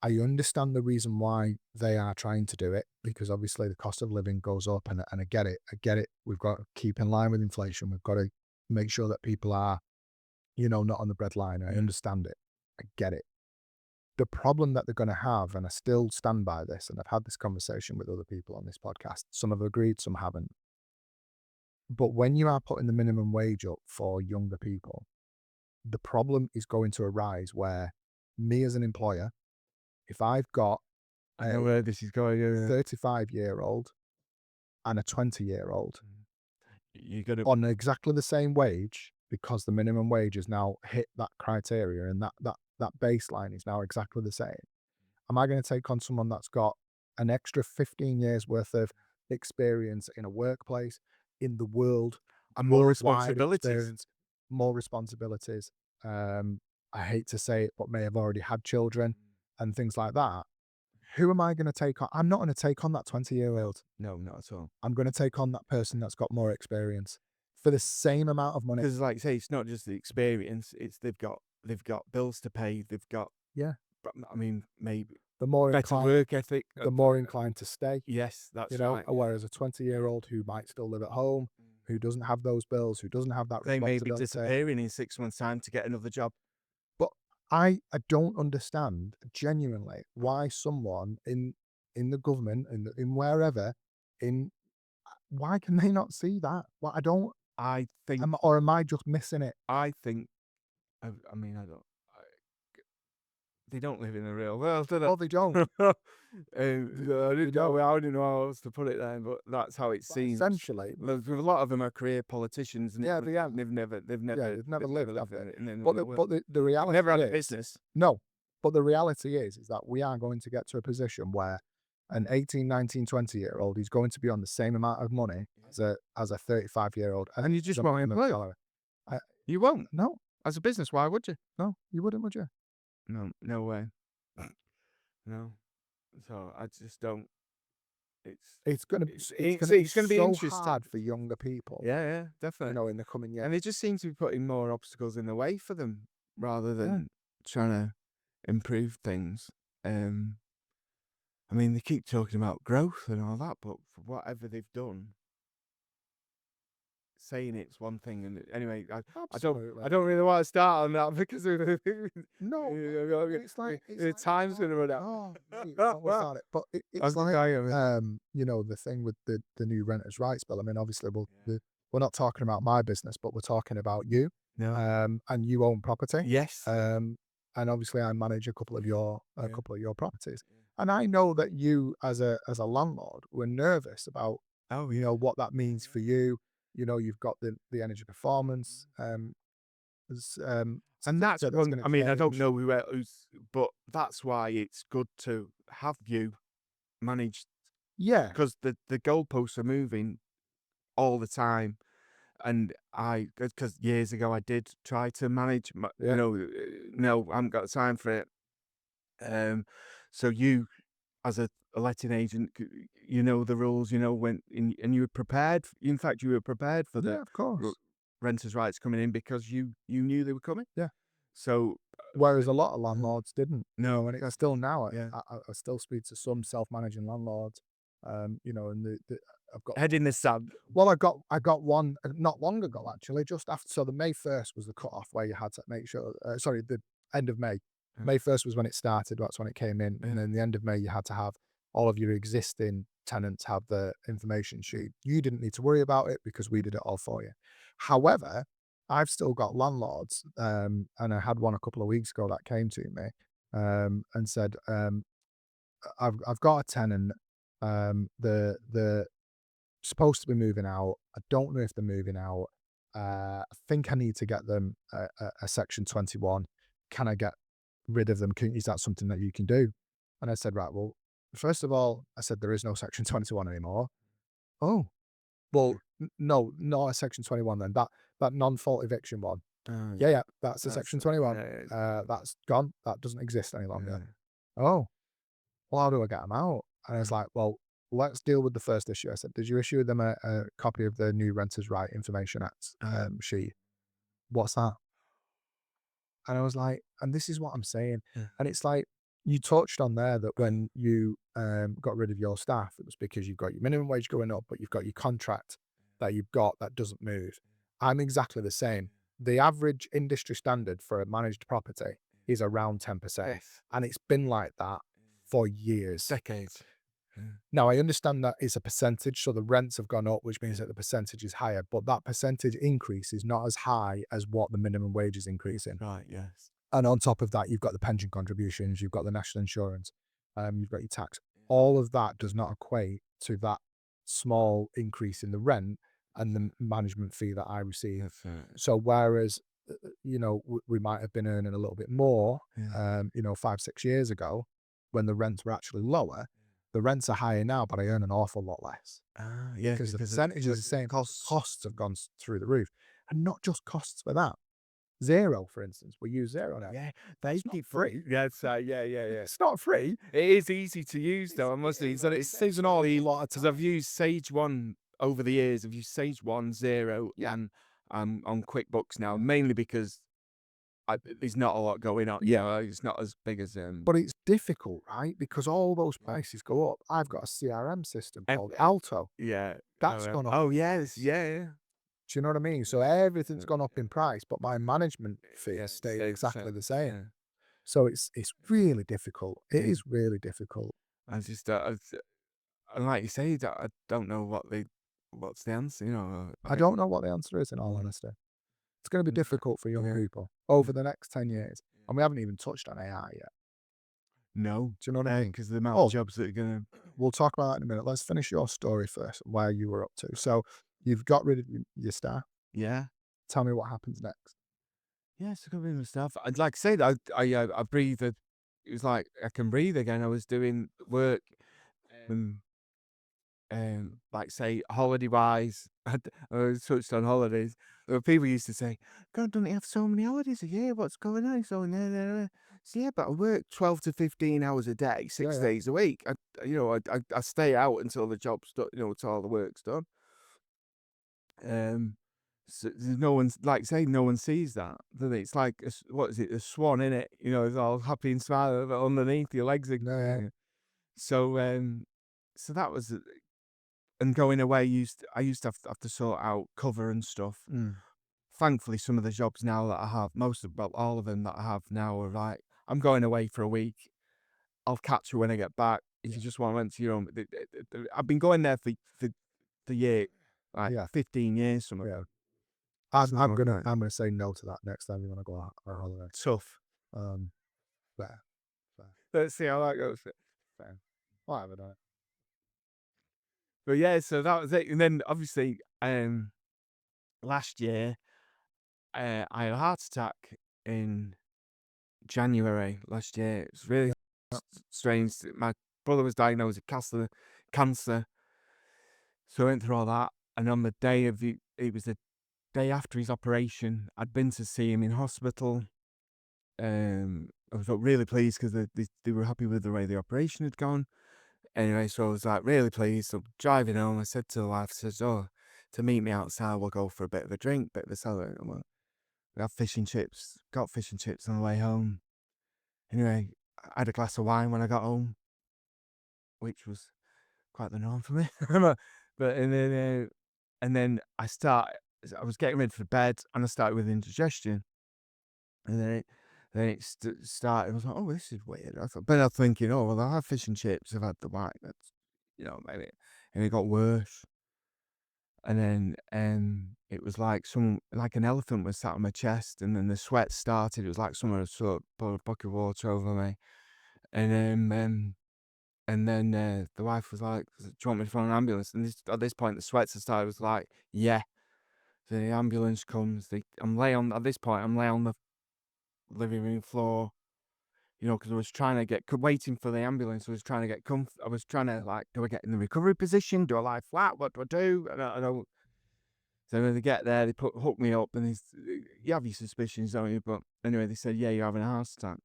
I understand the reason why they are trying to do it, because obviously the cost of living goes up, and I get it. I get it. We've got to keep in line with inflation. We've got to make sure that people are, not on the breadline. I understand it. I get it. The problem that they're going to have, and I still stand by this, and I've had this conversation with other people on this podcast. Some have agreed, some haven't. But when you are putting the minimum wage up for younger people, the problem is going to arise where me as an employer, if I've got I know a where this is going. 35-year-old and a 20-year-old You're gonna. on exactly the same wage, because the minimum wage has now hit that criteria, and that baseline is now exactly the same. Am I going to take on someone that's got an extra 15 years worth of experience in a workplace, in the world, And more worldwide responsibilities. experience, more responsibilities? Um, I hate to say it, but may have already had children and things like that. Who am I going to take on? I'm not going to take on that 20-year-old. No, not at all. I'm going to take on that person that's got more experience for the same amount of money. Because, like I say, it's not just the experience; it's they've got bills to pay. They've got, Yeah. I mean, maybe The more better inclined, work ethic. the more inclined to stay. Yes, that's right. Whereas a 20-year-old who might still live at home, who doesn't have those bills, who doesn't have that They may be responsibility. disappearing in 6 months' time to get another job. But I don't understand genuinely why someone in the government, in wherever, in why can they not see that? Well, I don't. I think. Or am I just missing it? I think. I mean, I don't. they don't live in the real world, do they? Oh, they don't. I didn't know. I didn't know how else to put it then, but that's how it But seems. essentially, A lot of them are career politicians, and yeah, they have. they've never Yeah, they've never lived, have they? in the But real world. the reality Never had a is, business. no. But the reality is that we are going to get to a position where an 18, 19, 20-year-old is going to be on the same amount of money as a 35-year-old, And you just won't minimum employ. salary. I, You won't. no, As a business, why would you? no, you wouldn't, would you? No, no way. No. So I just don't. It's gonna It's be gonna be so interesting. hard for younger people, Yeah, definitely. in the coming years. And they just seem to be putting more obstacles in the way for them rather Yeah. than trying to improve things. I mean, they keep talking about growth and all that, but for whatever they've done, saying it's one thing. And anyway, I don't really want to start on that because No, it's like the time's gonna run out. oh, mate, don't worry about it. But it's like the thing with the new renters' rights bill. I mean, obviously, we're not talking about my business, but we're talking about you. No. And you own property. Yes. And obviously, I manage a couple of your properties. And I know that you, as a landlord, were nervous about Oh, what that means for you. You've got the energy performance. and certificate that's one. gonna I mean, I don't change. know who's, but that's why it's good to have you manage Yeah, because the goalposts are moving all the time. And because years ago I did try to manage, Yeah. no, I haven't got the time for it. So you, as a letting agent, you know the rules, and you were prepared. In fact, you were prepared for yeah, of course. renters' rights coming in because you knew they were coming. Yeah. So Whereas a lot of landlords didn't. no, And it's still now. yeah. I still speak to some self-managing landlords. And I've got Head in the sand. well, I got one not long ago actually, just after. So the May 1st was the cutoff where you had to make sure. Sorry, the end of May. Yeah. May 1st was when it started. That's when it came in, Yeah. and then the end of May you had to have all of your existing tenants have the information sheet. You didn't need to worry about it because we did it all for you. However, I've still got landlords, and I had one a couple of weeks ago that came to me, and said, I've got a tenant, the supposed to be moving out. I don't know if they're moving out. I think I need to get them a Section 21. Can I get rid of them? Is that something that you can do? And I said, right, well, first of all, I said, there is no Section 21 anymore. Oh, well, no, not a Section 21 then. That non-fault eviction one. Oh, Yeah, that's a That's Section it. 21. Yeah, That's gone. That doesn't exist any longer. yeah. Oh, well, how do I get them out? And I was Mm. like, well, let's deal with the first issue. I said, did you issue them a copy of the new Renters' Right Information Act sheet? What's that? And I was like, and this is what I'm saying. Yeah. And it's like, you touched on there that when you got rid of your staff, it was because you've got your minimum wage going up, but you've got your contract that you've got that doesn't move. I'm exactly the same. The average industry standard for a managed property is around 10%. Yes. And it's been like that for years. Decades. Now, I understand that it's a percentage, so the rents have gone up, which means that the percentage is higher, but that percentage increase is not as high as what the minimum wage is increasing. Right, yes. And on top of that, you've got the pension contributions, you've got the national insurance, you've got your tax. All of that does not equate to that small increase in the rent and the management fee that I receive. That's right. So whereas, we might have been earning a little bit more, Yeah. 5-6 years ago when the rents were actually lower, the rents are higher now, but I earn an awful lot less Yeah, because the because percentage is the same. Costs have gone through the roof, and not just costs for that. Zero, for instance, we use Zero now. yeah, they It's not keep free. Yeah, yeah. It's not free. It is easy to use though. I must say, so it saves an awful lot because I've used Sage One over the years. I've used Sage 1, 0, Yeah. and on QuickBooks now, mainly because there's not a lot going on. Yeah, it's not as big as But it's difficult, right? Because all those prices go up. I've got a CRM system called Ev- Alto. yeah. That's gone up. Oh yes, yeah. Do you know what I mean? So everything's gone up in price, but my management fee Yeah, stayed stays exactly the same. Yeah. So it's really difficult. It Yeah. is really difficult. I just, and like you say, I don't know what's the answer. I don't know what the answer is, in all honesty. It's going to be difficult for young Yeah. people over the next 10 years. And we haven't even touched on AI yet. No, Do you know what I mean? because the amount of Oh, jobs that are gonna. we'll talk about that in a minute. Let's finish your story first, where you were up to. So you've got rid of your staff. Yeah. Tell me what happens next. Yeah, so covered in stuff. I'd like to say that I breathed. It was like I can breathe again. I was doing work, um, like say holiday wise. I was touched on holidays. People used to say, "God, don't you have so many holidays a year? What's going on?" So so yeah, but I work 12 to 15 hours a day, Yeah, six yeah. days a week. I stay out until the job's done. Until all the work's done. Um, so there's no one's like say no one sees that. Do they? It's like what is it? A swan in it. It's all happy and smiling, but underneath your legs are. Yeah, yeah. So so that was and going away. I used to have to sort out cover and stuff. Mm. Thankfully, some of the jobs now that I have, well, all of them that I have now are like, I'm going away for a week. I'll catch you when I get back. If Yeah. you just want to rent to your own, I've been going there for the year, like Yeah. 15 years, something. Yeah. I'm Something I'm like gonna that. I'm gonna say no to that next time you wanna go on holiday. Tough. Um, fair, fair, Let's see how that goes. fair. Whatever, don't it? But yeah, so that was it. And then obviously, last year, I had a heart attack in January last year. It was really Yeah. strange. My brother was diagnosed with cancer. So I went through all that. And on the day of it was the day after his operation, I'd been to see him in hospital. I was really pleased because they were happy with the way the operation had gone. Anyway, so I was like really pleased. So driving home, I said to the wife, I said, "Oh, to meet me outside, we'll go for a bit of a drink, bit of a salad." And we had fish and chips. Got fish and chips on the way home. Anyway, I had a glass of wine when I got home, which was quite the norm for me. But and then I was getting ready for bed, and I started with indigestion, and then it started. I was like, "Oh, this is weird." But I was thinking, "Oh, well, I have fish and chips. I've had the wine. That's maybe." And it got worse. And then it was like like an elephant was sat on my chest, and then the sweat started. It was like someone had sort of poured a bucket of water over me. And then the wife was like, "Do you want me to phone an ambulance?" And at this point, the sweats had started. I was like, "Yeah." So the ambulance comes. At this point, I'm lay on the living room floor, because I was trying to waiting for the ambulance. I was trying to get I was trying to like, do I get in the recovery position? Do I lie flat? What do I do? I don't. So when they get there, they hook me up, and you have your suspicions, don't you? But anyway, they said, "Yeah, you're having a heart attack."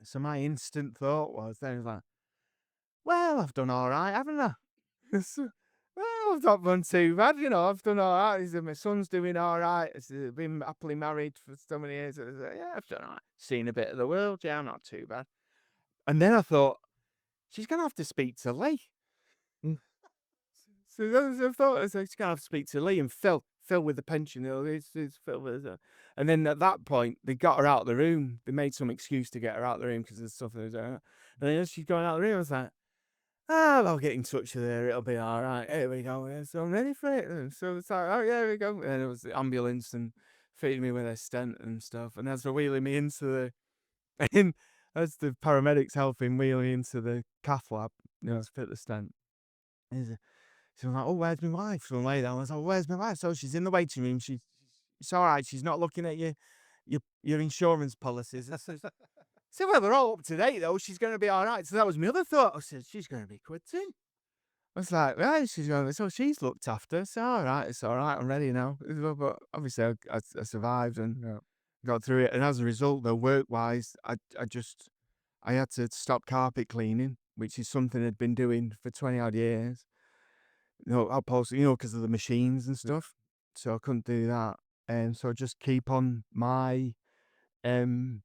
So my instant thought was, like, "Well, I've done all right, haven't I?" So, well, I've not done too bad, I've done all right. He said, "My son's doing all right. He's been happily married for so many years." I said, "Yeah, I've done all right. Seen a bit of the world. Yeah, I'm not too bad." And then I thought, she's gonna have to speak to Lee. Mm. So that's I thought I was gonna have to speak to Lee and Phil with the pension. It's Phil with and then at that point they got her out of the room. They made some excuse to get her out of the room because of stuff that was and then as she's going out of the room, I was like, I'll get in touch with her. It'll be all right. Here we go. Yeah, so I'm ready for it. And so it's like, oh yeah, here we go. And it was the ambulance and fitting me with a stent and stuff. And as they're wheeling me into in, as the paramedics helping wheel me into the cath lab, to fit the stent. So I'm like, "Oh, where's my wife?" So I'm lay down. I was like, "Where's my wife?" So she's in the waiting room. It's all right. She's not looking at your insurance policies. I said, "Well, they're all up to date though. She's going to be all right." So that was my other thought. I said, "She's going to be quitting." I was like, "Right, she's going." So she's looked after. It's all right. It's all right. I'm ready now. But obviously, I survived and Yeah. got through it. And as a result, though, work wise, I had to stop carpet cleaning, which is something I'd been doing for 20 odd years. Opposed to, because of the machines and Yeah. stuff. So I couldn't do that. And so I just keep on my, um,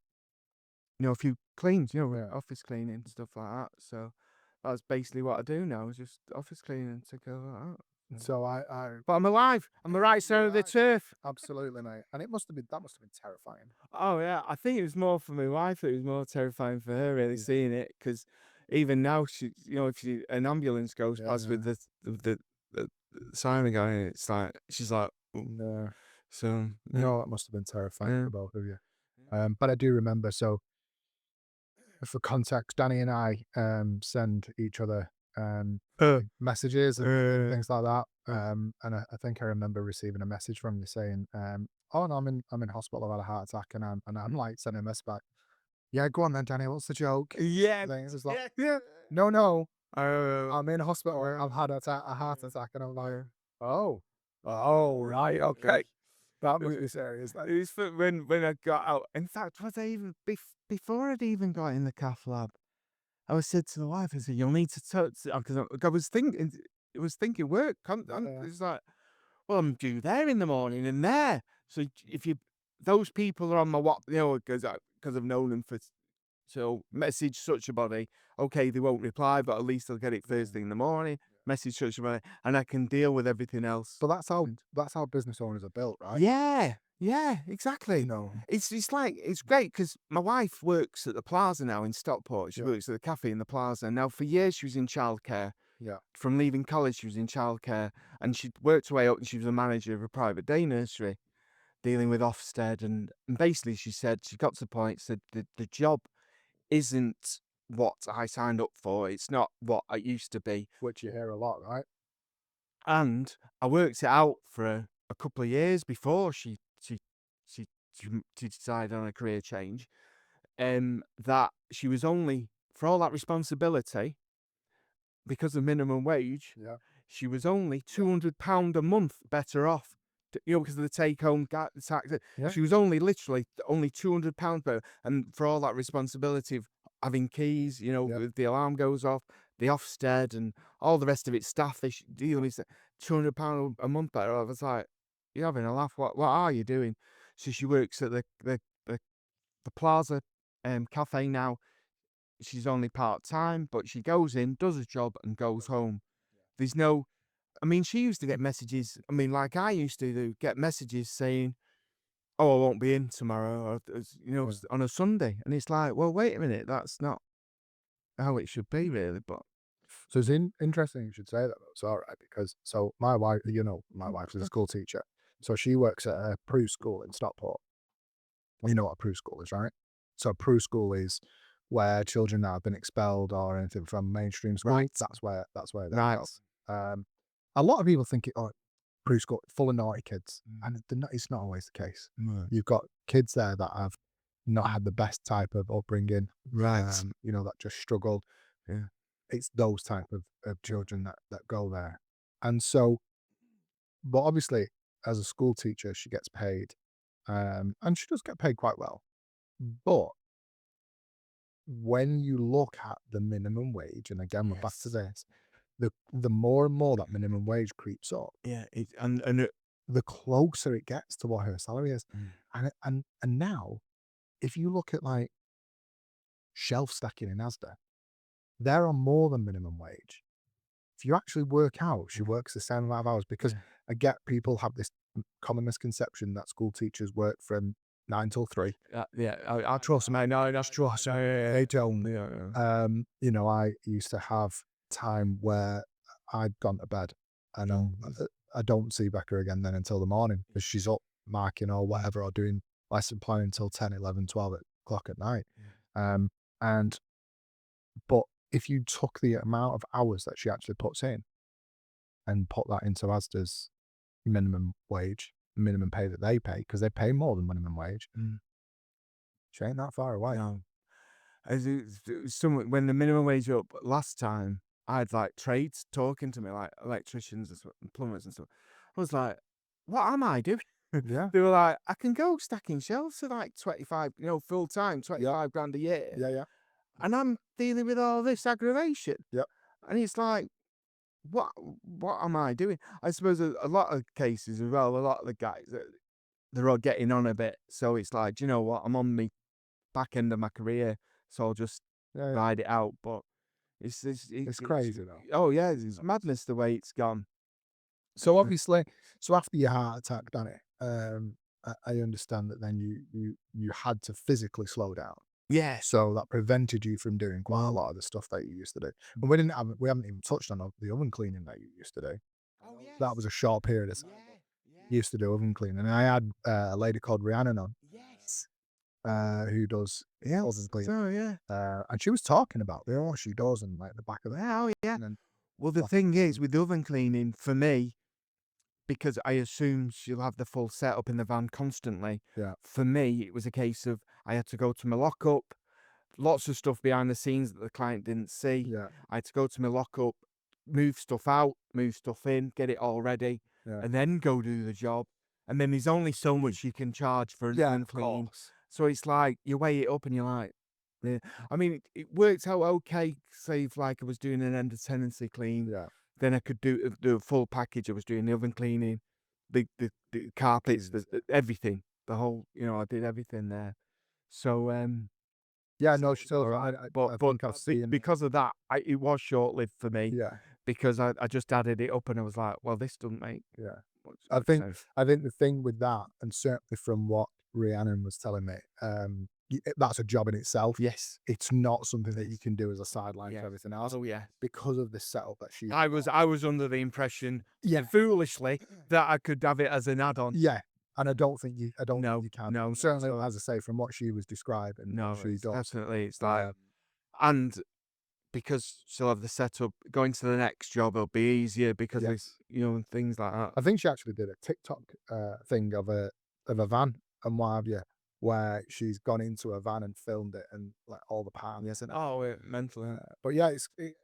a few cleans, Yeah. office cleaning, stuff like that. So that's basically what I do now, is just office cleaning, take over that. So- So I But I'm alive. I'm the right side of the right. turf. Absolutely, mate. And that must have been terrifying. Oh yeah, I think it was more for my wife. It was more terrifying for her really Yeah. seeing it because even now she, if an ambulance goes Yeah, past yeah. with the siren going, it's like she's like, "Ooh." No, So yeah, no, that must have been terrifying yeah. for both of you. Yeah. But I do remember. So For context, Danny and I send each other Uh, messages and uh, things like that. uh, And I think I remember receiving a message from you saying, "Oh no, I'm in hospital. I've had a heart attack," and I'm like sending a message back. Yeah, go on then, Danny. What's the joke? yeah, And then it was like, yeah, yeah. no, Uh, I'm in hospital. I've had a heart attack, and I'm like, uh, oh, oh, right, okay. That must be serious. it was for when I got out. In fact, was I even before I'd even got in the cath lab? I was said to the wife, I said, "You'll need to touch," because I was thinking, it was thinking work. Yeah. It's like, well, I'm due there in the morning and there. So if you, those people are on my what, because I've known them for. So message such a body. Okay, they won't reply, but at least I'll get it first thing in the morning. Message such a body, and I can deal with everything else. But that's how business owners are built, right? Yeah, yeah, You exactly. know. It's like it's great because my wife works at the Plaza now in Stockport. She Yeah. works at the cafe in the Plaza. Now for years she was in childcare. Yeah. From leaving college, she was in childcare, and she worked her way up. And she was a manager of a private day nursery, dealing with Ofsted, and basically she said she got to the point. Said the job isn't what I signed up for. It's not what it used to be. Which you hear a lot, right? And I worked it out for a couple of years before she she decided on a career change. That she was only, for all that responsibility, because of minimum wage, Yeah. she was only £200 a month better off. Because of the take-home tax. Yeah. She was only literally only £200 better, and for all that responsibility of having keys, Yeah. if the alarm goes off, the Ofsted, and all the rest of it, staff they deal with, £200 a month better. I was like, "You're having a laugh. What are you doing?" So she works at the Plaza cafe now. She's only part-time, but she goes in, does a job, and goes home. There's no, I mean, she used to get messages. I mean, like I used to do, get messages saying, "Oh, I won't be in tomorrow," or, Yeah. on a Sunday. And it's like, well, wait a minute, that's not how it should be, really. But So it's interesting you should say that, though. It's all right because my wife, my wife's a school teacher, so she works at a Prue school in Stockport. You know what a Prue school is, right? So a Prue school is where children that have been expelled or anything from mainstream school. right, That's where they right, go. Um, a lot of people think Prue school full of naughty kids, and it's not always the case. right, You've got kids there that have not had the best type of upbringing, right, that just struggled. yeah, It's those type of children that go there. And so, but obviously, as a school teacher, she gets paid, and she does get paid quite well. But when you look at the minimum wage, and again, we're back to yes, this, the more and more that minimum wage creeps up, yeah, and the closer it gets to what her salary is. mm, And now, if you look at like shelf stacking in Asda, they're on more than minimum wage. If you actually work out, she mm, works the same amount of hours because yeah, I get people have this common misconception that school teachers work from 9 till 3. yeah. I trust me. No, that's trust. They don't. Yeah, yeah. I used to have time where I'd gone to bed and I don't see Becca again then until the morning because she's up marking or whatever or doing lesson planning until 10, 11, 12 o'clock at night. Um, and but if you took the amount of hours that she actually puts in and put that into Asda's minimum wage, minimum pay that they pay, because they pay more than minimum wage, Mm, she ain't that far away. no. As someone, when the minimum wage up last time, I had like trades talking to me, like electricians and plumbers and stuff. I was like, "What am I doing?" Yeah, They were like, "I can go stacking shelves for like 25, full time, yeah, 25 grand a year, yeah, yeah, and I'm dealing with all this aggravation." yeah, And it's like, what am I doing? I suppose a lot of cases as well. A lot of the guys, they're all getting on a bit, so it's like, do you know what? I'm on the back end of my career, so I'll just yeah, yeah. ride it out. But It's crazy though. oh yeah, it's madness the way it's gone. So obviously, so after your heart attack, Danny, I understand that then you had to physically slow down. Yes. So that prevented you from doing quite a lot of the stuff that you used to do. And we haven't even touched on the oven cleaning that you used to do. Oh That was yes. a short period of time. Yeah. You Yeah. used to do oven cleaning. And I had a lady called Rhiannon on, Yes. who does Yeah. other cleaning. So yeah. And she was talking about what she does and like the back of it. Oh yeah. And then Well, the thing is with oven cleaning for me, because I assume she'll have the full setup in the van constantly. yeah, For me, it was a case of I had to go to my lockup, lots of stuff behind the scenes that the client didn't see. yeah, I had to go to my lockup, move stuff out, move stuff in, get it all ready, yeah, and then go do the job. And then there's only so much you can charge for an yeah, oven of clean. course. So it's like you weigh it up and you're like, yeah. I mean, it worked out okay. Say if like I was doing an end of tenancy clean, Yeah, then I could do a full package. I was doing the oven cleaning, the carpets, everything, the whole. I did everything there. So yeah. so No, it she was does. all right. I But think I've seen. because of that, it was short lived for me Yeah, because I just added it up and I was like, well, this doesn't make yeah. I much think sense. I think the thing with that, and certainly from what Rhiannon was telling me, that's a job in itself. Yes. It's not something that you can do as a sideline to Yes. everything else Oh yeah. because of the setup that she's I got. was under the impression, Yeah, foolishly, that I could have it as an add-on. yeah. And I don't think No, you can. no, And not certainly, at all. as I say, from what she was describing, what No, she it's does. definitely, it's like, Um, and because she'll have the setup, going to the next job will be easier because yeah. it's, and things like that. I think she actually did a TikTok thing of a van and what have you, where she's gone into a van and filmed it and like all the parts and Oh, mentally. but yeah,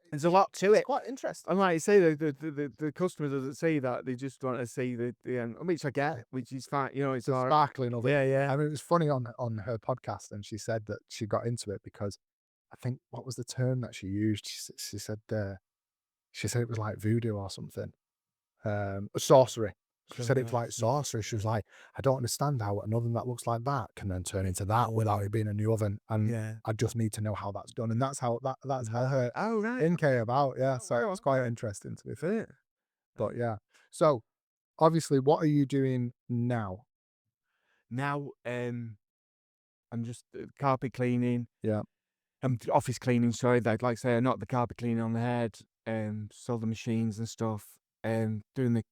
There's a lot to it's it. quite interesting. And like you say, the customer doesn't see that. They just want to see the end, which I get, which is fine. It's The all right. sparkling of it. Yeah, yeah. I mean, it was funny on her podcast, and she said that she got into it because I think what was the term that she used? She said it was like voodoo or something. Sorcery. She said it's like sorcery. She was like, I don't understand how an oven that looks like that can then turn into that without it being a new oven, and Yeah. I just need to know how that's done, and that's how her Oh, right. in came about. Yeah, Oh, so wow, it's quite interesting to be fair. fair. But yeah, so obviously, what are you doing now? Now, I'm just carpet cleaning. Yeah, Office cleaning, sorry. Like I say, not the carpet cleaning on the head. Sell the machines and stuff. Doing the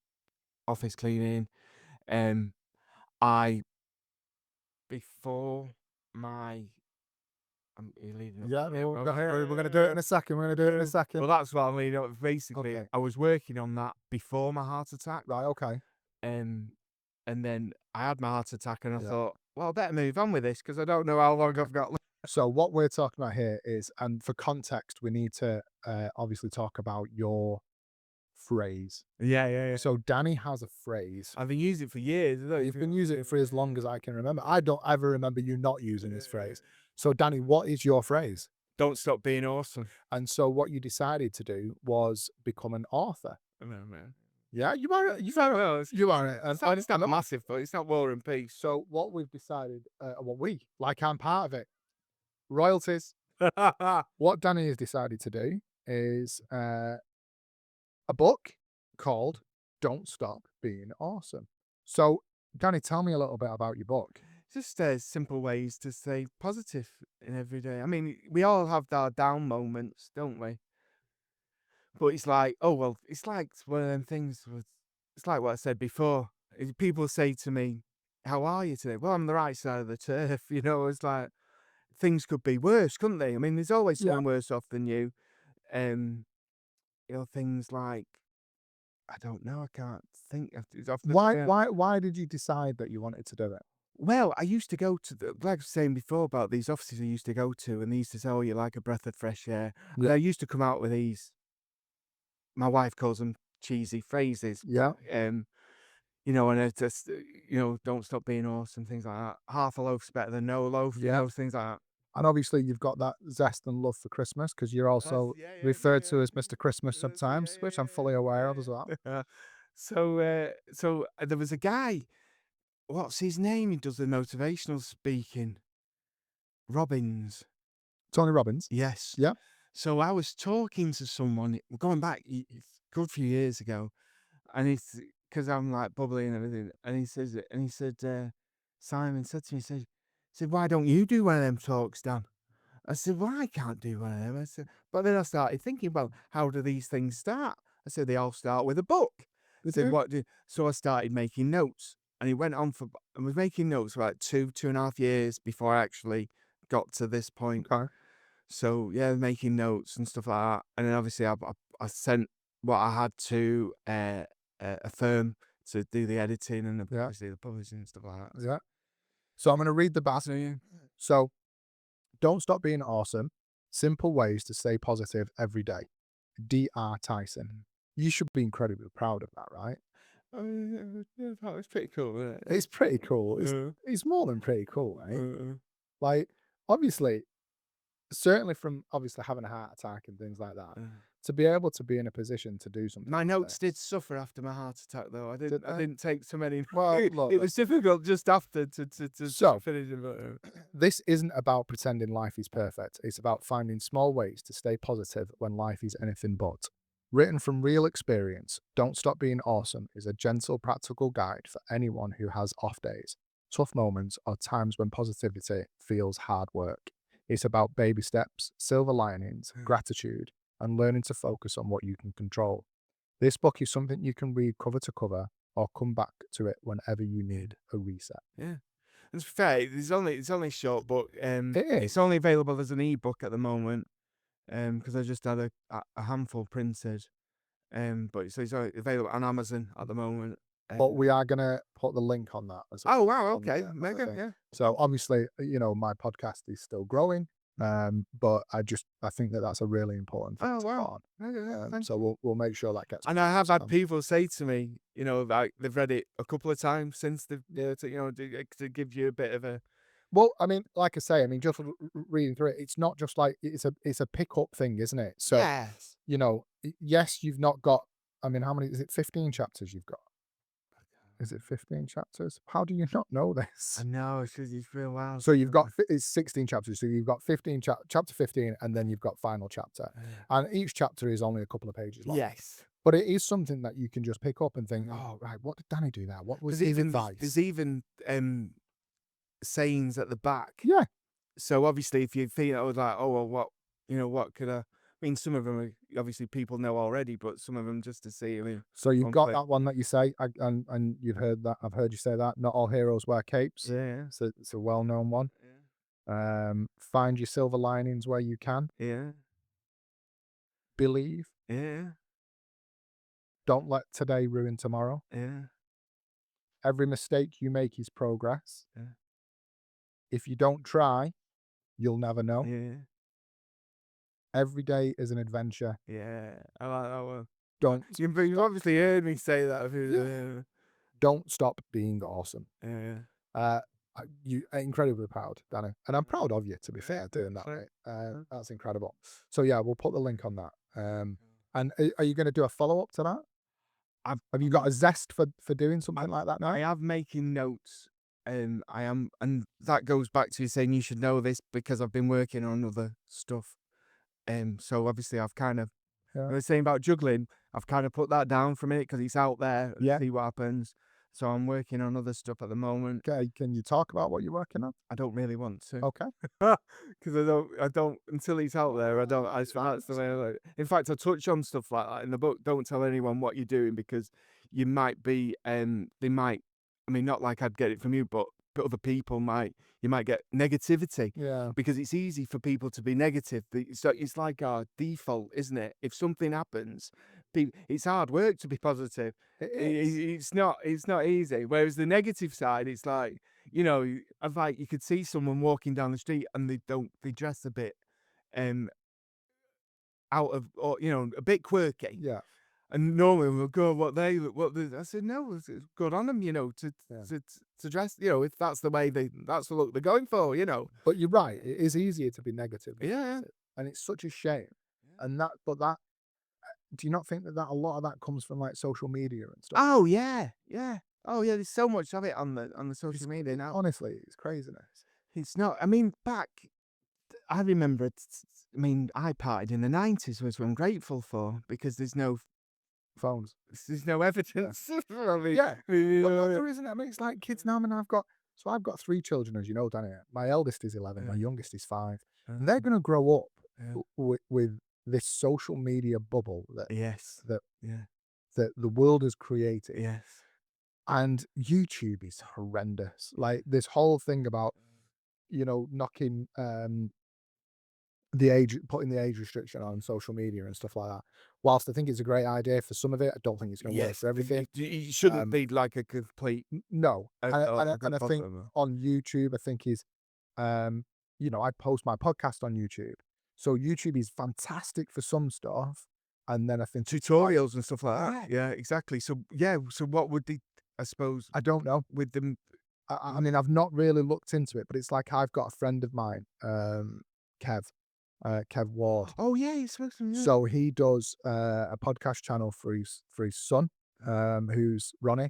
office cleaning. Um, I before my you're leading up yeah. to it. We're gonna do it in a second. We're gonna do it in a second. Well, that's what I'm leading up. Basically, Okay. I was working on that before my heart attack. Right. Okay. Um, and then I had my heart attack, and I Yeah. thought, well, I better move on with this because I don't know how long I've got left. So what we're talking about here is, and for context, we need to obviously talk about your phrase. Yeah, yeah, yeah. So Danny has a phrase. I've been using it for years. I don't You've even- been using it for as long as I can remember. I don't ever remember you not using this phrase. So Danny, what is your phrase? Don't stop being awesome. And so what you decided to do was become an author. No, man. Yeah, you are. You Well, are. You are. it's not massive, but it's not War and Peace. So what we've decided, I'm part of it. Royalties. What Danny has decided to do is a book called "Don't Stop Being Awesome." So, Danny, tell me a little bit about your book. Just simple ways to stay positive in every day. I mean, we all have our down moments, don't we? But it's like, oh well, it's like one of them things. It's like what I said before. If people say to me, "How are you today?" Well, I'm on the right side of the turf. It's like things could be worse, couldn't they? I mean, there's always Yeah. someone worse off than you. Um, things like I don't know. I can't think of it's off the Why did you decide that you wanted to do it? Well, I used to go to like I was saying before about these offices I used to go to, and they used to say, "Oh, you're like a breath of fresh air." And Yeah. I used to come out with these. My wife calls them cheesy phrases. Yeah. And it's just, don't stop being awesome, things like that. Half a loaf's better than no loaf, Yeah. things like that. And obviously, you've got that zest and love for Christmas because you're also Yeah, yeah, referred to yeah. as Mr. Christmas sometimes, which I'm fully aware of as well. So there was a guy. What's his name? He does the motivational speaking. Robbins. Tony Robbins. Yes. Yeah. So I was talking to someone going back a good few years ago, and it's because I'm like bubbly and everything, and he said, Simon said to me, he said, why don't you do one of them talks, Dan? I said, well, I can't do one of them. I said, but then I started thinking, well, how do these things start? I said, they all start with a book. I said, do. so I started making notes, and it went on for. I was making notes for like 2.5 years before I actually got to this point. Okay. So yeah, making notes and stuff like that, and then obviously I sent what I had to a firm to do the editing and Yeah. obviously the publishing and stuff like that. Yeah. So I'm going to read the back. So yeah, So don't stop being awesome. Simple ways to stay positive every day. D.R. Tyson. You should be incredibly proud of that, right? I mean, yeah, that was pretty cool, wasn't it? It's pretty cool. Yeah. It's more than pretty cool, right? Uh, Like, obviously, certainly from obviously having a heart attack and things like that, uh. to be able to be in a position to do something My like notes did this. suffer after my heart attack, though. I Did didn't. I they? didn't take so many. Well, It, look, it was difficult just after to So- finish it. But, this isn't about pretending life is perfect. It's about finding small ways to stay positive when life is anything but. Written from real experience, Don't Stop Being Awesome is a gentle, practical guide for anyone who has off days, tough moments, or times when positivity feels hard work. It's about baby steps, silver linings, gratitude, and learning to focus on what you can control. This book is something you can read cover to cover or come back to it whenever you need a reset. yeah, it's fair. It's only short, but It it's is. only available as an ebook at the moment. Because I just had a handful printed. But so it's available on Amazon at the moment. But we are going to put the link on that as well. Oh wow, on okay, the mega, thing. yeah. So obviously, my podcast is still growing, but I think that that's a really important thing Oh to put wow, on. mega, yeah, thank So we'll make sure that gets. And I have had Um, people say to me, like they've read it a couple of times since they've, to give you a bit of a. Well, I mean, like I say, I mean, just reading through it, it's not just like it's a pick up thing, isn't it? So Yes. yes, you've not got. I mean, how many is it? 15 chapters you've got. Is it 15 chapters? How do you not know this? I know, it's real wild. So you've got it's 16 chapters. So you've got 15 chapter 15, and then you've got final chapter. And each chapter is only a couple of pages long. Yes. But it is something that you can just pick up and think, oh right, what did Danny do there? What was his advice? There's even sayings at the back. Yeah. So obviously, if you feel like, oh well, what could I mean? Some of them are, obviously people know already, but some of them just to see. I mean, So you've one got quick- that one that you say, and you've heard that. I've heard you say that. Not all heroes wear capes. Yeah, So it's a well-known one. yeah, Find your silver linings where you can. yeah, Believe. yeah, Don't let today ruin tomorrow. yeah, Every mistake you make is progress. yeah, If you don't try, you'll never know. yeah, Every day is an adventure. yeah. I like that one. Don't You've obviously heard me say that. don't stop being awesome. Yeah. Uh, you are incredibly proud, Danny, and I'm proud of you. To be fair, doing that, right? That's incredible. So yeah, we'll put the link on that. And are you going to do a follow up to that? Have you got a zest for doing something like that now? I have making notes. I am, and that goes back to you saying you should know this because I've been working on other stuff. So obviously I've kind of, Yeah. I was saying about juggling, I've kind of put that down for a minute because it's out there. Yeah. See what happens. So I'm working on other stuff at the moment. Okay, can you talk about what you're working on? I don't really want to. Okay. Because I don't, until it's out there, I don't, that's the way I like it. In fact, I touch on stuff like that in the book. Don't tell anyone what you're doing because you might be, they might, I mean, not like I'd get it from you, but other people you might get negativity. Yeah. Because it's easy for people to be negative. So it's like our default, isn't it? If something happens, it's hard work to be positive. It's not easy. Whereas the negative side, it's like, I've like, you could see someone walking down the street and they dress a bit out of, or a bit quirky. Yeah. And normally we'll go, I said, no, it's good on them, to dress, if that's the way that's the look they're going for, But you're right. It is easier to be negative. Yeah. And it's such a shame. And do you not think that a lot of that comes from like social media and stuff? Oh yeah, yeah. Oh yeah, there's so much of it on the social media now. Honestly, it's craziness. It's not. I mean, I remember. I mean, I partied in the '90s, which I'm grateful for because there's no Phones. evidence. I mean, Yeah. you But know, there isn't. I mean, it's like kids now. I mean, I've got 3 children, as you know, Danny. My eldest is 11. My youngest is 5. And they're going to grow up with this social media bubble yes, that yeah, that the world has created. yes, And YouTube is horrendous. Like this whole thing about, knocking the age, putting the age restriction on social media and stuff like that. Whilst I think it's a great idea for some of it, I don't think it's going to work Yes, for everything. it shouldn't Um, be like a complete no, and I think bottom. on YouTube, I think is, I post my podcast on YouTube, so YouTube is fantastic for some stuff, and then I think Tutorials and stuff like yeah, that. Yeah, exactly. So yeah, so what would the I suppose I don't know. with them? I mean, I've not really looked into it, but it's like I've got a friend of mine, Kev, Kev Ward. Oh yeah, you're supposed to. Yeah. So he does a podcast channel for his son, who's Ronnie,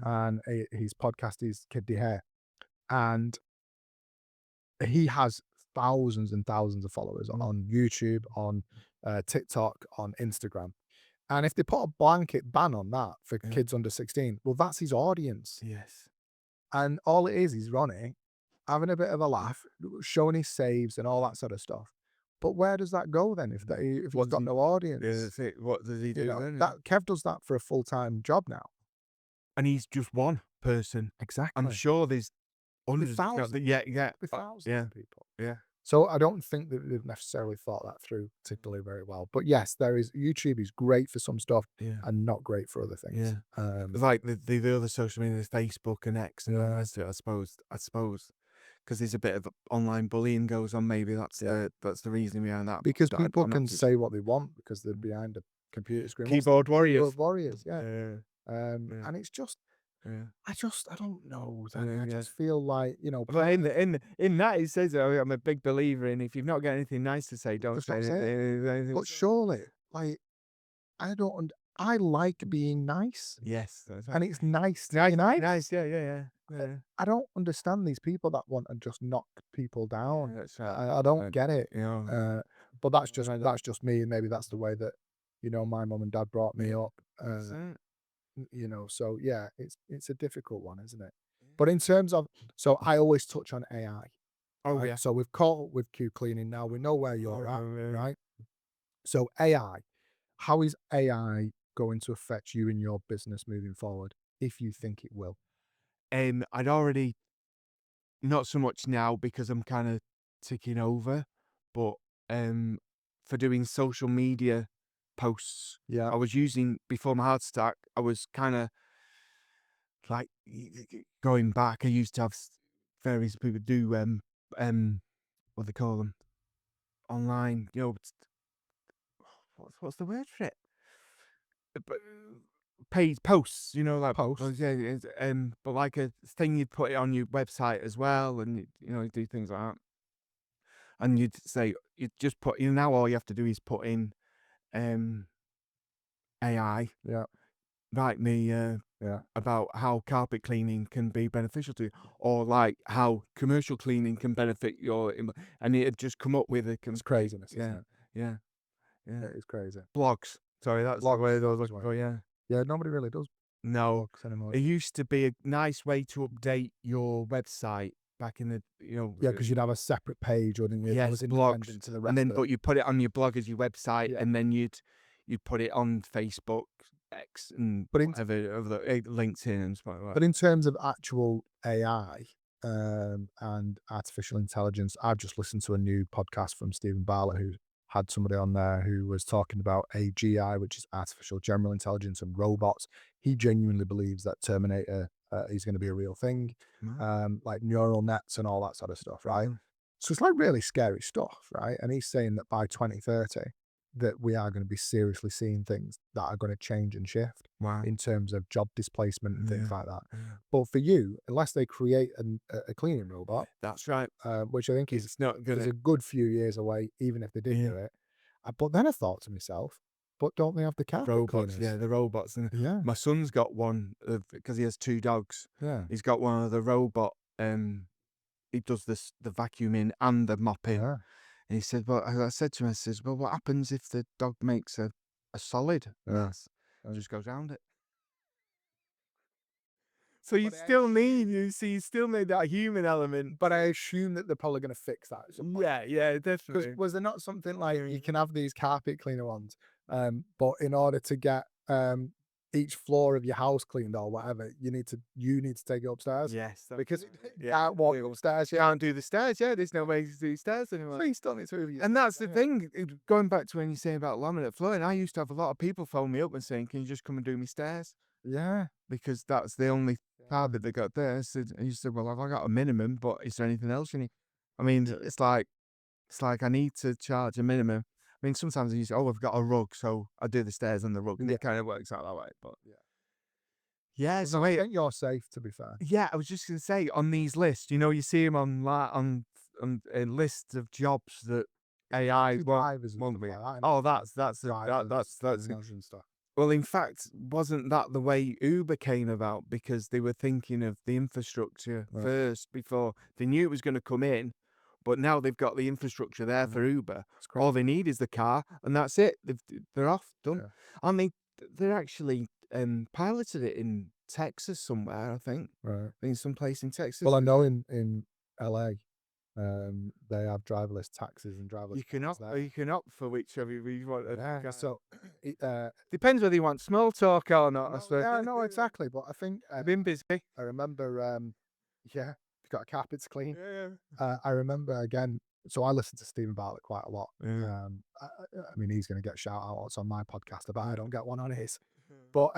and his podcast is Kid Deair, and he has thousands and thousands of followers on YouTube, on TikTok, on Instagram. And if they put a blanket ban on that for Yeah. kids under 16, well, that's his audience. Yes. And all it is Ronnie having a bit of a laugh, showing his saves and all that sort of stuff. But where does that go then if he's What does got he? no Yeah, audience? that's it. What does he do then? That Kev does that for a full-time job now. And he's just one person. I'm Exactly. sure there's With hundreds. thousands, Yeah, yeah, with thousands yeah, of people. yeah, So I don't think that they've necessarily thought that through particularly very well. But yes, YouTube is great for some stuff yeah, and not great for other things. yeah. Like the other social media, Facebook and X and all the Yeah. rest of it. I suppose, because there's a bit of online bullying goes on. Maybe that's the reason behind that. Because But people I'm not can too say what they want because they're behind a computer screen. keyboard warriors. Keyboard warriors, yeah. Yeah, yeah, And it's just, yeah. I don't know, Danny. Yeah, I yeah. just feel like, But in that, it says, "Oh, I'm a big believer in if you've not got anything nice to say, don't just say don't say it. anything." But surely, like, I don't, I like being nice, Yes, that's right. and it's nice to be Nice, nice. nice, yeah, yeah, yeah, yeah. I don't understand these people that want to just knock people Yeah, down. that's right. I don't get it. You know, But right, that's just me, and maybe that's the way that my mum and dad brought me yeah, up. that's it. So yeah, it's a difficult one, isn't it? But in terms of, so I always touch on AI, Oh right? yeah. So we've caught up with Q cleaning now. We know where you're at, Yeah. right? So AI, how is AI going to affect you in your business moving forward, if you think it will? I'd already not so much now because I'm kind of ticking over, but for doing social media posts, Yeah, I was using before my heart attack. I was kind of like going back. I used to have various people do what they call them online. What's the word for it? But paid posts, like posts. yeah, but like a thing you'd put it on your website as well, and you do things like that. And you'd say you just put now all you have to do is put in AI, Yeah, write me yeah. about how carpet cleaning can be beneficial to you, or like how commercial cleaning can benefit and it'd just come up with a It's complete craziness, isn't yeah, it? yeah, yeah. It is crazy. Blogs. Sorry, that's the Blogs, word I was blogs, looking right? for. Yeah. Yeah, nobody really does No, blogs anymore. it used to be a nice way to update your website back in the, Yeah, because you'd have a separate page, wouldn't you? That was yes, blogs, independent to the and rest then of it. but you put it on your blog as your website, Yeah. and then you'd put it on Facebook, X, and But in whatever other LinkedIn and stuff like that. but in terms of actual AI, and artificial intelligence, I've just listened to a new podcast from Stephen Bartlett who had somebody on there who was talking about AGI, which is artificial general intelligence and robots. He genuinely believes that Terminator is going to be a real thing, Mm, like neural nets and all that sort of stuff, right? mhm. So it's like really scary stuff, right? And he's saying that by 2030, that we are going to be seriously seeing things that are going to change and shift Wow. in terms of job displacement and things Yeah, like that. yeah. But for you, unless they create a cleaning robot, That's right. which I think It's not is gonna a good few years away, even if they did yeah. do it. But then I thought to myself, but don't they have the carpet Robots, yeah, cleaners? the robots, and Yeah, my son's got one because he has 2 dogs. yeah, He's got one of the robot, he does the vacuuming and the mopping. yeah. And he said, "Well," I said to him, I says, "Well, what happens if the dog makes a solid Yeah. mess and just goes round it?" So But I assume, you still need that human element. but I assume that they're probably going to fix that at some point. Yeah, yeah, Because definitely. was there not something like you can have these carpet cleaner ones, but in order to get each floor of your house cleaned or whatever, you need to take it upstairs Yes, that's because right. you Yeah. can't walk We upstairs. Yeah, can't do the stairs. Yeah, there's no way to do stairs anymore. please don't need to move you. And that's the thing. Going back to when you say about laminate flooring, I used to have a lot of people phone me up and saying, "Can you just come and do me stairs?" Yeah, Because that's the only carpet they got there. So I used to say, "Well, I got a minimum, but is there anything else you need?" I mean, it's like I need to charge a minimum. I mean, sometimes I use, "Oh, I've got a rug, so I do the stairs and the rug," and yeah, it kind of works out that way. But yeah. yeah, Well, so no, I wait, think you're safe. To be fair, yeah, I was just gonna say on these lists, you see them on lists of jobs that AI taxi won't drivers and won't stuff be. like that. Oh, Like that's cleaners and stuff. well, in fact, wasn't that the way Uber came about? Because they were thinking of the infrastructure Right. first before they knew it was going to come in, but now they've got the infrastructure there for Uber. It's All crazy. they need is the car, and that's it. They're off, done. Yeah. And they're actually piloted it in Texas somewhere, I think. Right. In some place in Texas. Well, I know in LA, they have driverless taxis and driverless You can cars opt, or there. you can opt for whichever you want. Yeah. So, it, Depends whether you want small talk or not, I no, suppose. yeah, no, exactly. But I think I've been busy. I remember, yeah, you got a carpets clean. Yeah, I remember again. So I listen to Stephen Bartlett quite a lot. yeah. I mean, he's going to get shout outs on my podcast, but I don't get one on his. But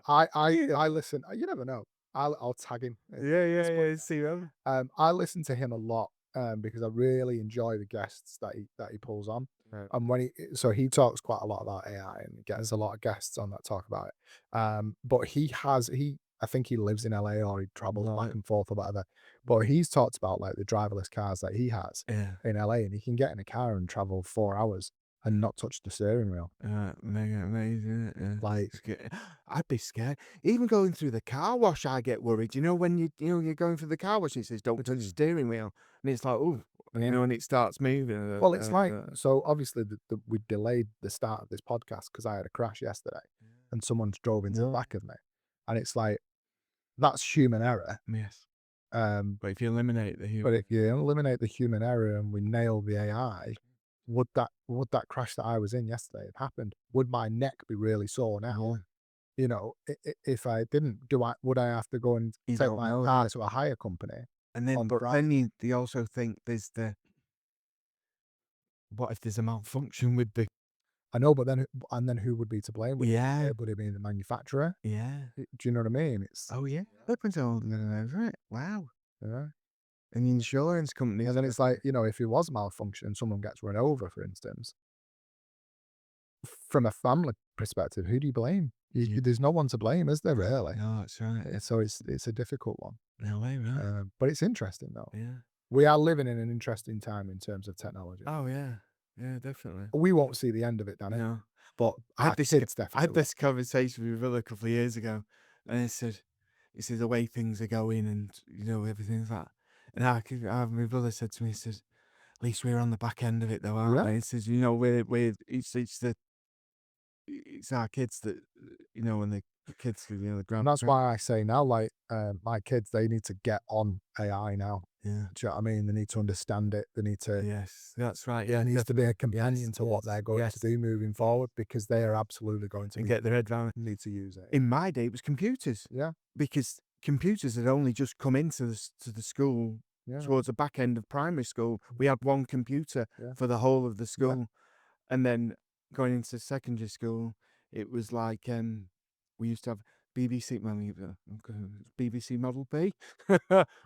I listen. You never know. I'll tag him. Yeah, yeah, This yeah. podcast. See them. I listen to him a lot because I really enjoy the guests that he pulls on. Right. And he talks quite a lot about AI and gets a lot of guests on that talk about it. But I think he lives in LA or he travels back Right. and forth or whatever. But he's talked about like the driverless cars that he has Yeah. in LA, and he can get in a car and travel 4 hours and not touch the steering wheel. Mega amazing. Yeah. Like, I'd be scared. Even going through the car wash, I get worried. When you're going through the car wash, it says don't touch the steering wheel, and it's like, oh, and it starts moving. well, it's like so. Obviously, we delayed the start of this podcast because I had a crash yesterday, and someone drove into the Yeah. back of me, and it's like that's human error. Yes. Um, But if you eliminate the but human, if you eliminate the human error and we nail the AI, would that crash that I was in yesterday have happened? Would my neck be really sore now? You know, if I didn't, would I have to go and you take don't my know. car to a hire company? And then, on but Friday? then you also think there's what if there's a malfunction with the I know, but then who would be to blame? yeah, Would it be the manufacturer? yeah. Do you know what I mean? It's Oh yeah, happens all right. Wow. yeah. And the insurance company, And then it's like, if it was malfunction, someone gets run over, for instance, from a family perspective, who do you blame? Yeah. There's no one to blame, is there really? No, that's right. So it's a difficult one. No way, right? But it's interesting though. Yeah. We are living in an interesting time in terms of technology. Oh yeah, yeah, definitely. We won't see the end of it, Danny, No, but I had our this. kids I had definitely will. this conversation with my brother a couple of years ago, and he said the way things are going, and everything's that. And my brother said to me, he says, "At least we're on the back end of it, though, aren't Yeah. we?" He says, it's our kids that when the kids, the And grand. that's why I say now, like, my kids, they need to get on AI now. Yeah. Do you know what I mean? They need to understand it. They need to. Yes, that's right. There Yeah, needs to be a companion yes, to what they're going yes. to do moving forward because they are absolutely going to and get their head around it. need to use it. In my day, it was computers. Yeah, Because computers had only just come into the school yeah, towards the back end of primary school. We had one computer Yeah. for the whole of the school, and then going into secondary school, it was like we used to have BBC BBC Model P,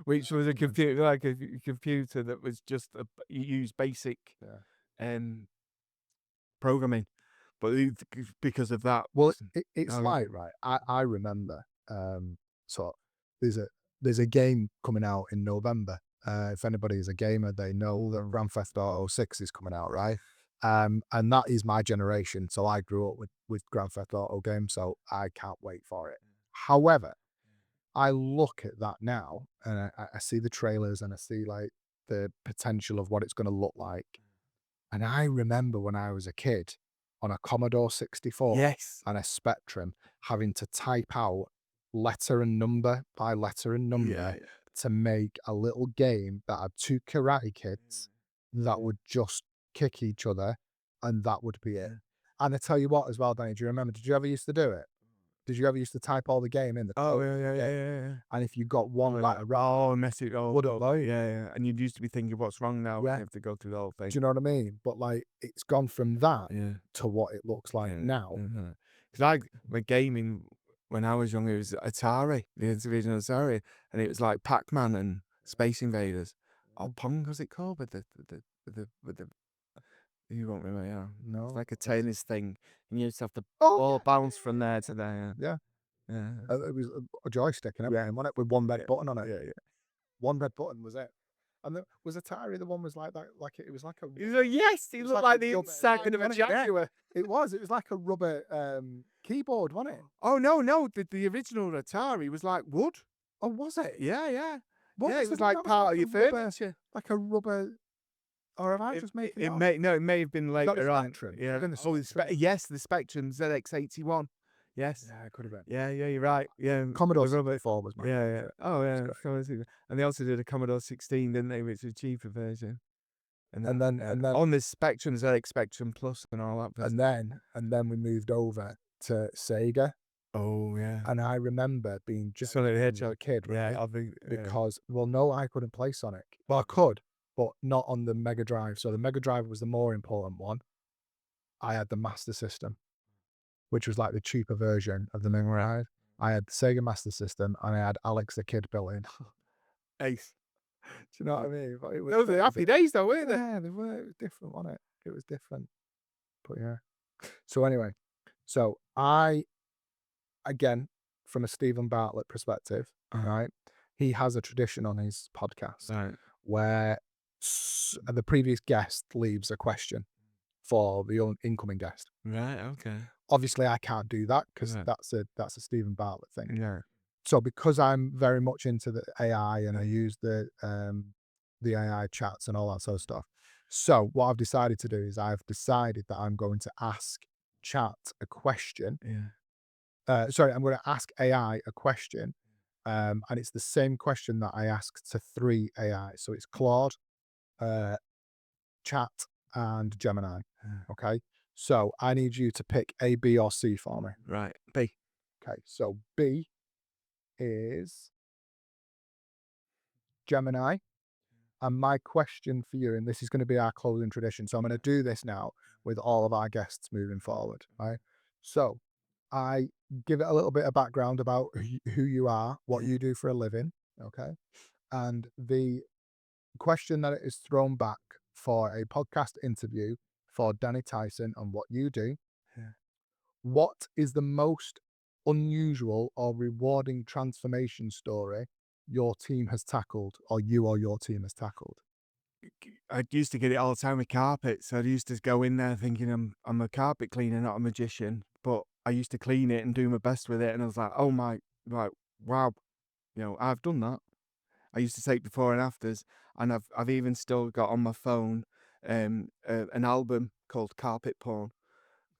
which was a computer like a computer that was just you use basic yeah. programming, but because of that, Well, it's Oh, like right. I remember. So there's a game coming out in November. If anybody is a gamer, they know that Grand Theft Auto 6 is coming out, right? And that is my generation. So I grew up with Grand Theft Auto games, so I can't wait for it. However, I look at that now and I see the trailers and I see like the potential of what it's going to look like. And I remember when I was a kid on a Commodore 64 yes, and a Spectrum having to type out letter and number by letter and number yeah, to make a little game that had two karate kids that would just kick each other and that would be it. Yeah. And I tell you what as well, Danny, do you remember, did you ever used to do it? Did you ever used to type all the game in the Oh, code yeah, of yeah, the yeah, game? yeah, yeah. And if you got one like a Oh, mess it all would up. have, Yeah, yeah. And you'd used to be thinking, what's wrong now? yeah. You have to go through the whole thing. Do you know what I mean? But like, it's gone from that Yeah. to what it looks like Yeah. now. Because I my gaming when I was young, it was Atari, the original Atari, and it was like Pac-Man and Space Invaders. Oh, Pong was it called with the you won't remember, yeah. It's No. like a tennis thing, and you just have to Oh ball bounce from there to there. yeah. Yeah, It was a joystick and everything, wasn't it? With one red button on it. yeah, yeah. One red button was it. And was Atari the one was like that? Like it was like a He's like, yes, he it was looked like like a the rubber inside of a wasn't it? jaguar. It was. It was like a rubber keyboard, wasn't it? Oh no, no, the original Atari was like wood. Oh, was it? Yeah, yeah, What yeah. was It the was one like that was part like of a your rubber, furniture. like a rubber? Or have I It, just it, making it it up? may no, it may have been Not the later on. Spectrum. Yeah. Been the Oh, Spectrum. yes, the Spectrum ZX81. Yes. Yeah, it could have been. Yeah, yeah, you're right. Yeah, Commodore the rubber. 64 was my Yeah, yeah. favourite. Oh, It was yeah. great. And they also did a Commodore 16, didn't they, which was a cheaper version. And then and then On the Spectrum, ZX Spectrum Plus and all that. and then we moved over to Sega. Oh yeah. And I remember being just Sonic the as a Hedgehog. kid, Yeah, right? I think Because no, I couldn't play Sonic. Well, I could, but not on the Mega Drive. So the Mega Drive was the more important one. I had the Master System, which was like the cheaper version of the Mega Drive. I had the Sega Master System, and I had Alex the Kid built in. Ace. Do you know what I mean? But it was, Those are the happy days, though, weren't they? yeah, they were. It was different, wasn't it? It was different. But yeah. So anyway, so again, from a Stephen Bartlett perspective, right? He has a tradition on his podcast Right. where the previous guest leaves a question for the incoming guest. Right. Okay. Obviously, I can't do that because Right. that's a Stephen Bartlett thing. Yeah. So because I'm very much into the AI and I use the AI chats and all that sort of stuff. So what I've decided to do is I've decided that I'm going to ask chat a question. Yeah. Sorry, I'm going to ask AI a question. And it's the same question that I asked to 3 AI. So it's Claude, Chat, and Gemini. Okay. So I need you to pick A, B, or C for me. Right. B. Okay. So B is Gemini. And my question for you, and this is going to be our closing tradition. So I'm going to do this now with all of our guests moving forward. Right. So I give it a little bit of background about who you are, what you do for a living. Okay. And the question that it is thrown back for a podcast interview for Danny Tyson on what you do. Yeah. What is the most unusual or rewarding transformation story your team has tackled, or you or your team has tackled? I used to get it all the time with carpets. I used to go in there thinking I'm a carpet cleaner, not a magician. But I used to clean it and do my best with it, and I was like, oh my, like wow, I've done that. I used to take before and afters, and I've even still got on my phone an album called Carpet Porn,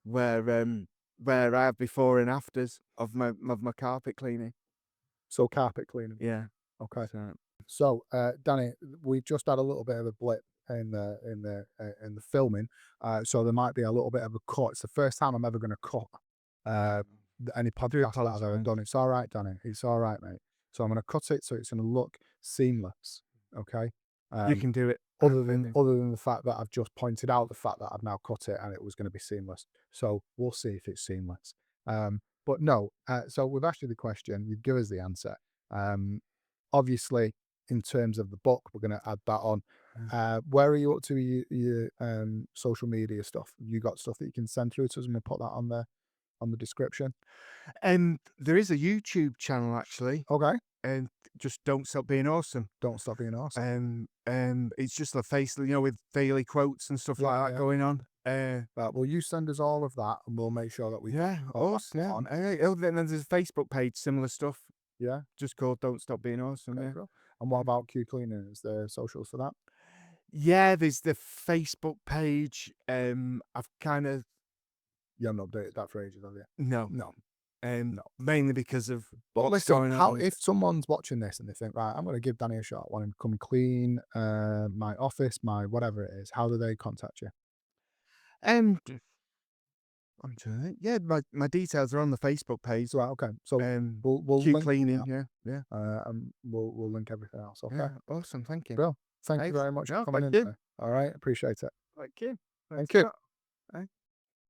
where I have before and afters of my carpet cleaning. So carpet cleaning. Yeah. Okay. So, So, Danny, we just had a little bit of a blip in the filming, so there might be a little bit of a cut. It's the first time I'm ever going to cut any podcast that I've ever apologise. done. It's all right, Danny. It's all right, mate. So I'm going to cut it so it's going to look seamless. Okay. you can do it. Other than the fact that I've just pointed out the fact that I've now cut it and it was going to be seamless. So we'll see if it's seamless. But no. So we've asked you the question. You've given us the answer. Obviously, in terms of the book, we're going to add that on. Where are you up to with your social media stuff? You got stuff that you can send through to us, and we'll put that on the description. There is a YouTube channel actually, Okay. and just Don't Stop Being Awesome. Don't stop being awesome. It's just a face, with daily quotes and stuff like that Yeah. going on. Right, well, you send us all of that, and we'll make sure that we Yeah, put that awesome. Yeah. on. Then there's a Facebook page, similar stuff, Yeah. just called Don't Stop Being Awesome. Okay, Yeah. cool. And what about Q Cleaning? Is there socials for that? Yeah, there's the Facebook page. I've kind of You haven't updated that for ages, have you? no, No. mainly because of But what's listen, going on. if someone's watching this and they think, right, I'm going to give Danny a shot, I want him to come clean my office, my whatever it is, how do they contact you? Um, I'm trying to think. Yeah, my details are on the Facebook page. Right, okay. So we'll Q link cleaning. that, Yeah. and we'll link everything else. Okay. Yeah. Awesome. Thank you. Well, thank you Nice. very much for No, coming thank in you. today. All right, appreciate it. Thank you. Thanks Thank you. a lot.